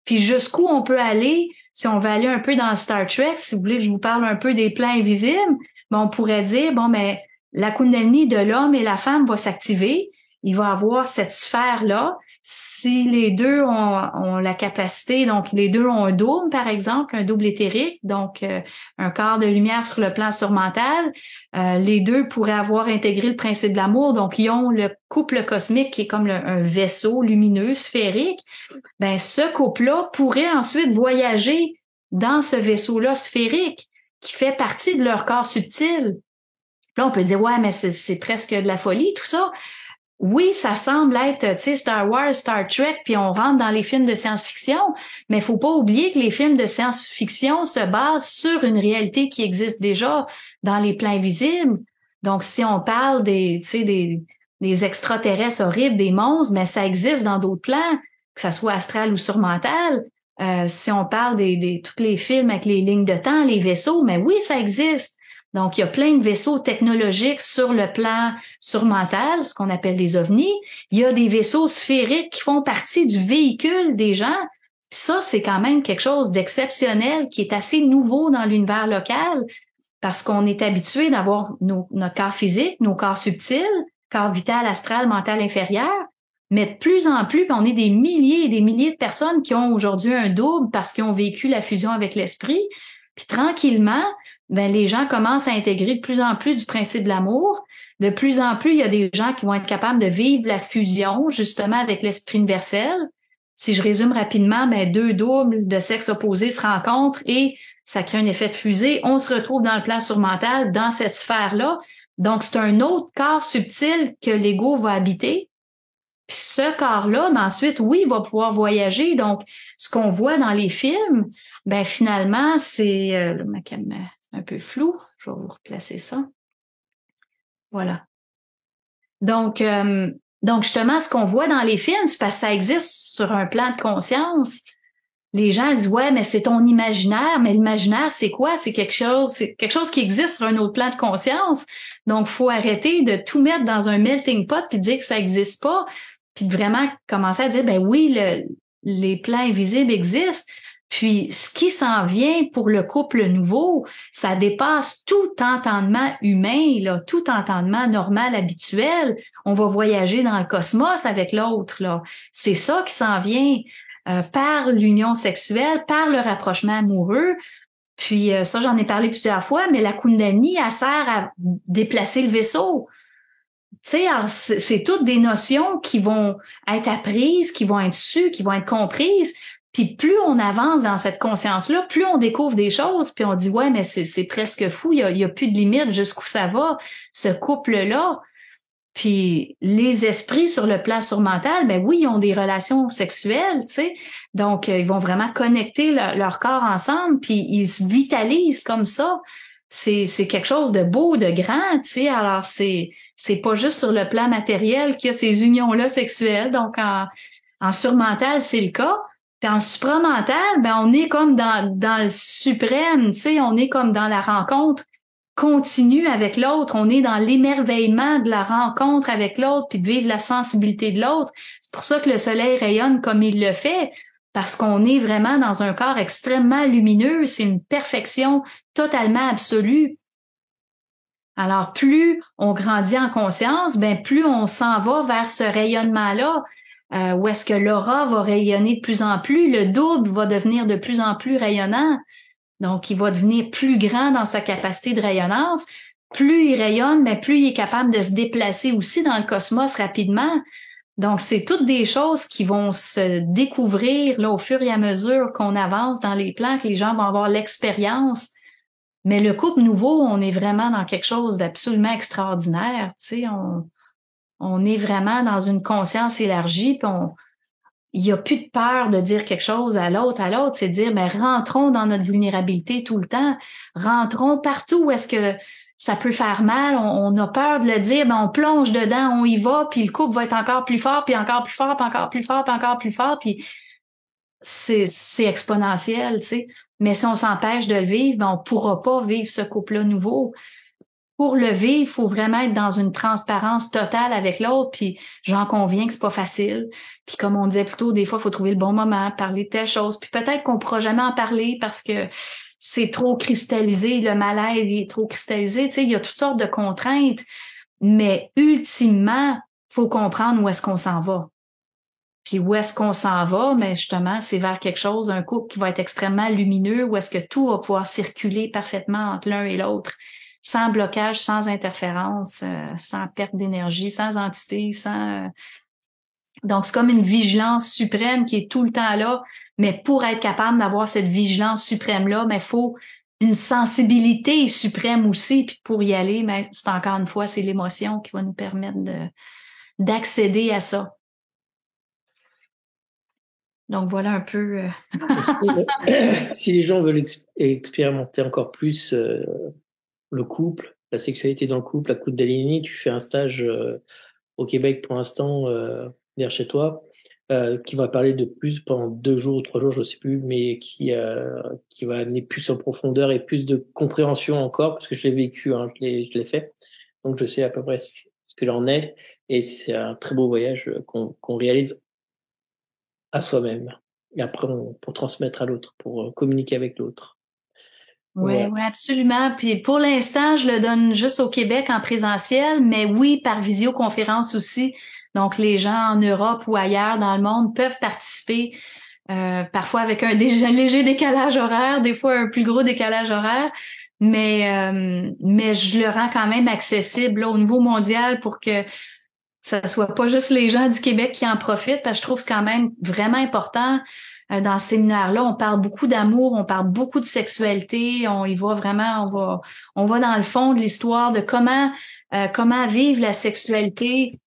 Puis jusqu'où on peut aller, si on veut aller un peu dans Star Trek, si vous voulez que je vous parle un peu des plans invisibles, ben on pourrait dire, bon, mais la Kundalini de l'homme et la femme va s'activer. Il va avoir cette sphère-là. Si les deux ont la capacité, donc les deux ont un double, par exemple, un double éthérique, donc un quart de lumière sur le plan surmental, les deux pourraient avoir intégré le principe de l'amour, donc ils ont le couple cosmique qui est comme un vaisseau lumineux, sphérique. Ben ce couple-là pourrait ensuite voyager dans ce vaisseau-là sphérique qui fait partie de leur corps subtil. Là, on peut dire, ouais, mais c'est presque de la folie, tout ça. Oui, ça semble être, tu sais, Star Wars, Star Trek, puis on rentre dans les films de science-fiction, mais il faut pas oublier que les films de science-fiction se basent sur une réalité qui existe déjà dans les plans invisibles. Donc, si on parle des extraterrestres horribles, des monstres, mais ça existe dans d'autres plans, que ça soit astral ou surmental. Si on parle tous les films avec les lignes de temps, les vaisseaux, mais oui, ça existe. Donc, il y a plein de vaisseaux technologiques sur le plan surmental, ce qu'on appelle des ovnis. Il y a des vaisseaux sphériques qui font partie du véhicule des gens. Puis ça, c'est quand même quelque chose d'exceptionnel qui est assez nouveau dans l'univers local parce qu'on est habitué d'avoir notre corps physique, nos corps subtils, corps vital, astral, mental inférieur. Mais de plus en plus, on est des milliers et des milliers de personnes qui ont aujourd'hui un double parce qu'ils ont vécu la fusion avec l'esprit. Puis tranquillement, ben les gens commencent à intégrer de plus en plus du principe de l'amour. De plus en plus, il y a des gens qui vont être capables de vivre la fusion justement avec l'esprit universel. Si je résume rapidement, ben deux doubles de sexe opposé se rencontrent et ça crée un effet de fusée. On se retrouve dans le plan surmental, dans cette sphère-là. Donc, c'est un autre corps subtil que l'ego va habiter. Puis ce corps-là, mais ensuite, oui, il va pouvoir voyager. Donc, ce qu'on voit dans les films, ben finalement, c'est ma caméra, c'est un peu flou. Je vais vous replacer ça. Voilà. Donc justement, ce qu'on voit dans les films, c'est parce que ça existe sur un plan de conscience. Les gens disent ouais, mais c'est ton imaginaire, mais l'imaginaire, c'est quoi? C'est quelque chose qui existe sur un autre plan de conscience. Donc, faut arrêter de tout mettre dans un melting pot puis dire que ça existe pas, puis vraiment commencer à dire ben oui, les plans invisibles existent. Puis, ce qui s'en vient pour le couple nouveau, ça dépasse tout entendement humain, là, tout entendement normal, habituel. On va voyager dans le cosmos avec l'autre, là. C'est ça qui s'en vient par l'union sexuelle, par le rapprochement amoureux. Puis, ça, j'en ai parlé plusieurs fois, mais la Kundalini, elle sert à déplacer le vaisseau. Tu sais, c'est toutes des notions qui vont être apprises, qui vont être sues, qui vont être comprises. Puis plus on avance dans cette conscience-là, plus on découvre des choses, puis on dit ouais, mais c'est presque fou, il y a plus de limite jusqu'où ça va, ce couple-là. Puis les esprits sur le plan surmental, ben oui, ils ont des relations sexuelles, tu sais. Donc ils vont vraiment connecter leur corps ensemble, puis ils se vitalisent comme ça. C'est quelque chose de beau, de grand, tu sais. Alors c'est pas juste sur le plan matériel qu'il y a ces unions-là sexuelles. Donc en surmental, c'est le cas. Puis en supramental, ben on est comme dans le suprême, tu sais, on est comme dans la rencontre continue avec l'autre, on est dans l'émerveillement de la rencontre avec l'autre puis de vivre la sensibilité de l'autre. C'est pour ça que le soleil rayonne comme il le fait, parce qu'on est vraiment dans un corps extrêmement lumineux, c'est une perfection totalement absolue. Alors plus on grandit en conscience, ben plus on s'en va vers ce rayonnement-là. Où est-ce que l'aura va rayonner de plus en plus, le double va devenir de plus en plus rayonnant. Donc, il va devenir plus grand dans sa capacité de rayonnance. Plus il rayonne, mais plus il est capable de se déplacer aussi dans le cosmos rapidement. Donc, c'est toutes des choses qui vont se découvrir là, au fur et à mesure qu'on avance dans les plans, que les gens vont avoir l'expérience. Mais le couple nouveau, on est vraiment dans quelque chose d'absolument extraordinaire. Tu sais, on est vraiment dans une conscience élargie, puis il n'y a plus de peur de dire quelque chose à l'autre, c'est de dire, mais rentrons dans notre vulnérabilité tout le temps, rentrons partout où est-ce que ça peut faire mal, on a peur de le dire, ben on plonge dedans, on y va, puis le couple va être encore plus fort, puis encore plus fort, puis encore plus fort, puis encore plus fort, puis c'est exponentiel, tu sais. Mais si on s'empêche de le vivre, ben on pourra pas vivre ce couple-là nouveau. Pour le vivre, il faut vraiment être dans une transparence totale avec l'autre, puis j'en conviens que c'est pas facile. Puis comme on disait plus tôt, des fois, il faut trouver le bon moment, parler de telle chose. Puis peut-être qu'on pourra jamais en parler parce que c'est trop cristallisé, le malaise il est trop cristallisé. Tu sais, il y a toutes sortes de contraintes, mais ultimement, faut comprendre où est-ce qu'on s'en va. Puis où est-ce qu'on s'en va? Mais justement, c'est vers quelque chose, un couple qui va être extrêmement lumineux, où est-ce que tout va pouvoir circuler parfaitement entre l'un et l'autre, sans blocage, sans interférence, sans perte d'énergie, sans entité, sans... Donc, c'est comme une vigilance suprême qui est tout le temps là, mais pour être capable d'avoir cette vigilance suprême-là, mais il faut une sensibilité suprême aussi, puis pour y aller, mais c'est encore une fois, c'est l'émotion qui va nous permettre d'accéder à ça. Donc, voilà un peu... Si les gens veulent expérimenter encore plus le couple, la sexualité dans le couple, la Kundalini, tu fais un stage au Québec pour l'instant, vers chez toi. qui va parler de plus pendant 2 jours ou 3 jours, je sais plus, mais qui va amener plus en profondeur et plus de compréhension encore, parce que je l'ai vécu, hein, je l'ai fait, donc je sais à peu près ce qu'il en est, et c'est un très beau voyage qu'on réalise à soi-même, et après pour transmettre à l'autre, pour communiquer avec l'autre. Oui, Voilà. oui, absolument. Puis pour l'instant, je le donne juste au Québec en présentiel, mais oui, par visioconférence aussi. Donc, les gens en Europe ou ailleurs dans le monde peuvent participer, parfois avec un léger décalage horaire, des fois un plus gros décalage horaire, mais je le rends quand même accessible là, au niveau mondial pour que ça soit pas juste les gens du Québec qui en profitent, parce que je trouve que c'est quand même vraiment important. Dans ce séminaire-là, on parle beaucoup d'amour, on parle beaucoup de sexualité, on y va vraiment, on va dans le fond de l'histoire de comment vivre la sexualité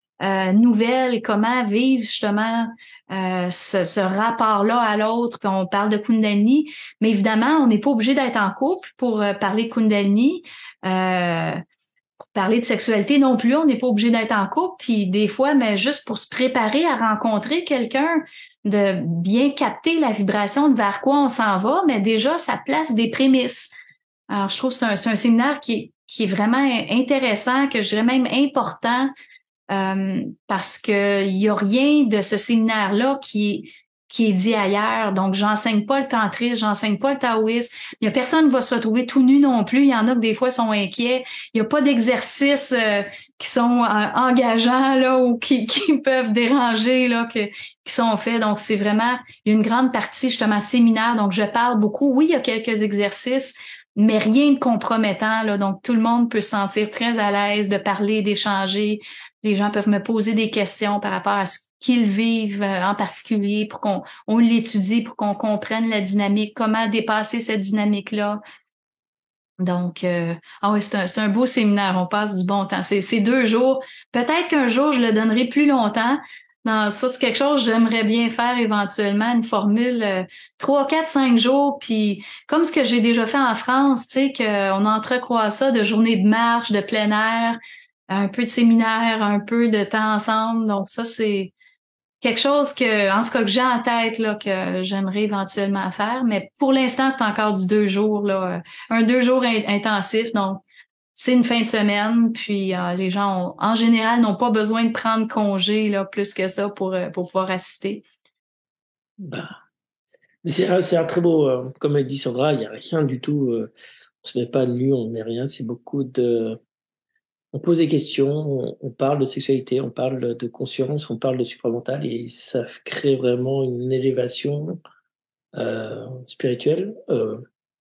nouvelle et comment vivre justement ce rapport-là à l'autre. Puis on parle de Kundalini, mais évidemment, on n'est pas obligé d'être en couple pour parler de Kundalini. Pour parler de sexualité non plus, on n'est pas obligé d'être en couple, puis des fois, mais juste pour se préparer à rencontrer quelqu'un, de bien capter la vibration de vers quoi on s'en va, mais déjà, ça place des prémices. Alors, je trouve que c'est un séminaire qui est vraiment intéressant, que je dirais même important, parce que il y a rien de ce séminaire-là qui est dit ailleurs. Donc, j'enseigne pas le tantrisme, j'enseigne pas le taoïsme. Il y a personne qui va se retrouver tout nu non plus. Il y en a que des fois sont inquiets. Il y a pas d'exercices qui sont engageants là ou qui peuvent déranger là qui sont faits. Donc, c'est vraiment il y a une grande partie justement séminaire. Donc, je parle beaucoup. Oui, il y a quelques exercices, mais rien de compromettant là. Donc, tout le monde peut se sentir très à l'aise de parler, d'échanger. Les gens peuvent me poser des questions par rapport à ce qu'ils vivent en particulier pour qu'on l'étudie, pour qu'on comprenne la dynamique, comment dépasser cette dynamique-là. Donc, ah oui, c'est un beau séminaire. On passe du bon temps. C'est 2 jours. Peut-être qu'un jour, je le donnerai plus longtemps. Non, ça, c'est quelque chose que j'aimerais bien faire éventuellement, une formule 3, 4, 5 jours. Puis, comme ce que j'ai déjà fait en France, tu sais, qu'on entrecroise ça de journées de marche, de plein air, un peu de séminaire, un peu de temps ensemble. Donc ça, c'est quelque chose en tout cas, que j'ai en tête, là, que j'aimerais éventuellement faire. Mais pour l'instant, c'est encore du 2 jours, là, un 2 jours intensif. Donc, c'est une fin de semaine. Puis, les gens, en général, n'ont pas besoin de prendre congé, là, plus que ça pour pouvoir assister. Bah, mais c'est un très beau, comme elle dit Sandra, il n'y a rien du tout, on se met pas nu, on met rien, c'est beaucoup on pose des questions, on parle de sexualité, on parle de conscience, on parle de supramental, et ça crée vraiment une élévation spirituelle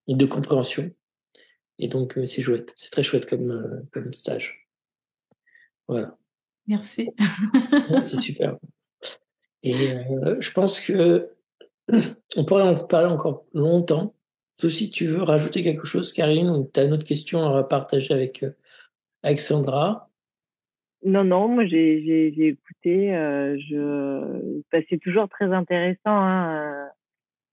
et de compréhension. Et donc c'est chouette, c'est très chouette comme stage. Voilà. Merci. Ouais, c'est super. Et je pense que on pourrait en parler encore longtemps. Sauf si tu veux rajouter quelque chose, Karine, ou tu as une autre question à partager avec Sandra. Non, non, moi j'ai écouté. C'est toujours très intéressant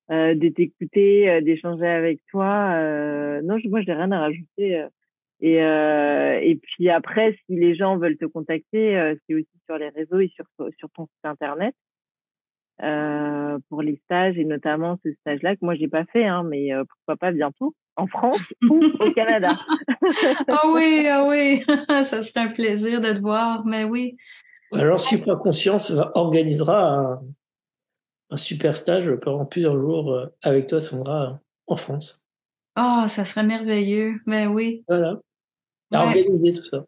de t'écouter, d'échanger avec toi. Non, moi je n'ai rien à rajouter. Et puis après, si les gens veulent te contacter, c'est aussi sur les réseaux et sur ton site internet pour les stages, et notamment ce stage-là que moi j'ai pas fait, hein, mais pourquoi pas bientôt en France ou au Canada. Ah oui, ça serait un plaisir de te voir, mais oui. Alors, Suffra Conscience organisera un super stage pendant plusieurs jours avec toi, Sandra, en France. Ah, ça serait merveilleux, mais oui. Voilà, à Ouais. organiser tout ça.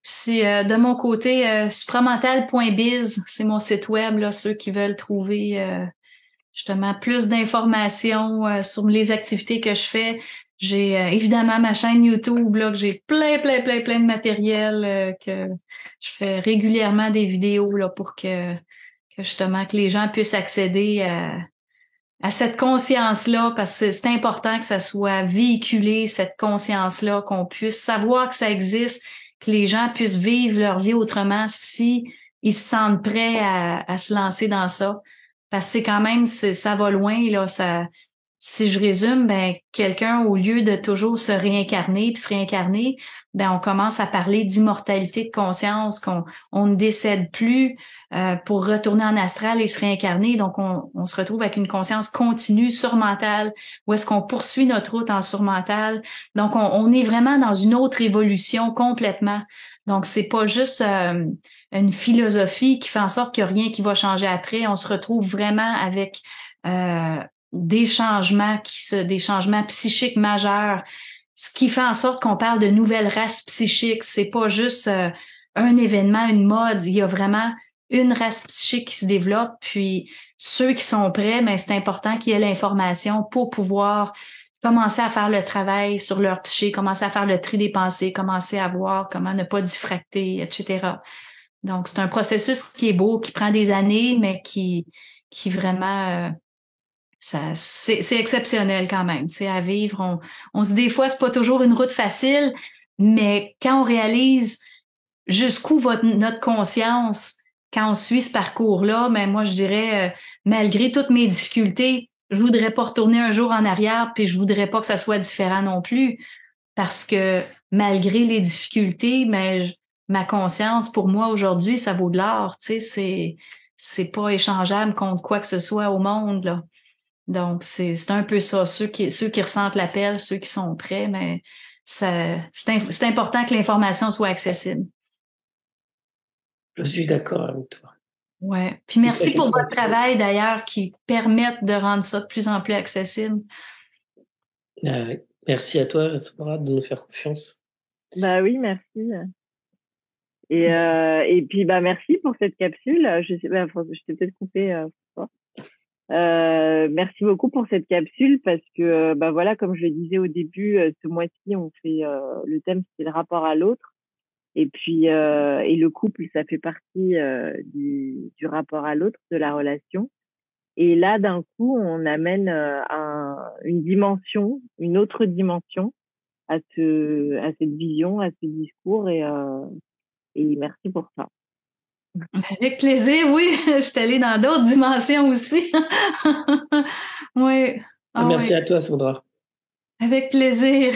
C'est de mon côté supramental.biz, c'est mon site web là, ceux qui veulent trouver justement plus d'informations sur les activités que je fais. J'ai évidemment ma chaîne YouTube là, que j'ai plein de matériel que je fais régulièrement des vidéos là pour que justement que les gens puissent accéder à cette conscience-là, parce que c'est important que ça soit véhiculé, cette conscience-là, qu'on puisse savoir que ça existe, que les gens puissent vivre leur vie autrement si ils se sentent prêts à se lancer dans ça. Parce que c'est quand même, ça va loin, là, si je résume, ben quelqu'un, au lieu de toujours se réincarner puis se réincarner, ben on commence à parler d'immortalité de conscience, qu'on ne décède plus pour retourner en astral et se réincarner. Donc on se retrouve avec une conscience continue, surmentale, où est-ce qu'on poursuit notre route en surmental. Donc on est vraiment dans une autre évolution complètement. Donc c'est pas juste une philosophie qui fait en sorte qu'il n'y a rien qui va changer après. On se retrouve vraiment avec des changements des changements psychiques majeurs, ce qui fait en sorte qu'on parle de nouvelles races psychiques. C'est pas juste un événement, une mode. Il y a vraiment une race psychique qui se développe. Puis ceux qui sont prêts, mais c'est important qu'il y ait l'information pour pouvoir commencer à faire le travail sur leur psyché, commencer à faire le tri des pensées, commencer à voir comment ne pas diffracter, etc. Donc c'est un processus qui est beau, qui prend des années, mais qui vraiment ça, c'est exceptionnel quand même, tu sais, à vivre. On se dit des fois, c'est pas toujours une route facile, mais quand on réalise jusqu'où va notre conscience, quand on suit ce parcours-là, mais moi, je dirais, malgré toutes mes difficultés, je voudrais pas retourner un jour en arrière, puis je voudrais pas que ça soit différent non plus, parce que malgré les difficultés, mais ma conscience, pour moi, aujourd'hui, ça vaut de l'or, tu sais, c'est pas échangeable contre quoi que ce soit au monde, là. Donc, c'est un peu ça. Ceux qui ressentent l'appel, ceux qui sont prêts, mais c'est important que l'information soit accessible. Je suis d'accord avec toi. Ouais. Puis merci pour votre travail d'ailleurs qui permettent de rendre ça de plus en plus accessible. Merci à toi, Sandra, de nous faire confiance. Bah oui, merci. Et puis bah merci pour cette capsule. Je t'ai peut-être coupé. Merci beaucoup pour cette capsule parce que bah voilà, comme je le disais au début, ce mois-ci on fait le thème, c'est le rapport à l'autre, et puis et le couple, ça fait partie du rapport à l'autre, de la relation. Et là, d'un coup, on amène une dimension, une autre dimension à cette vision, à ce discours, et merci pour ça. Avec plaisir, oui. Je suis allée dans d'autres dimensions aussi. Oui. Merci à toi, Sandra. Avec plaisir.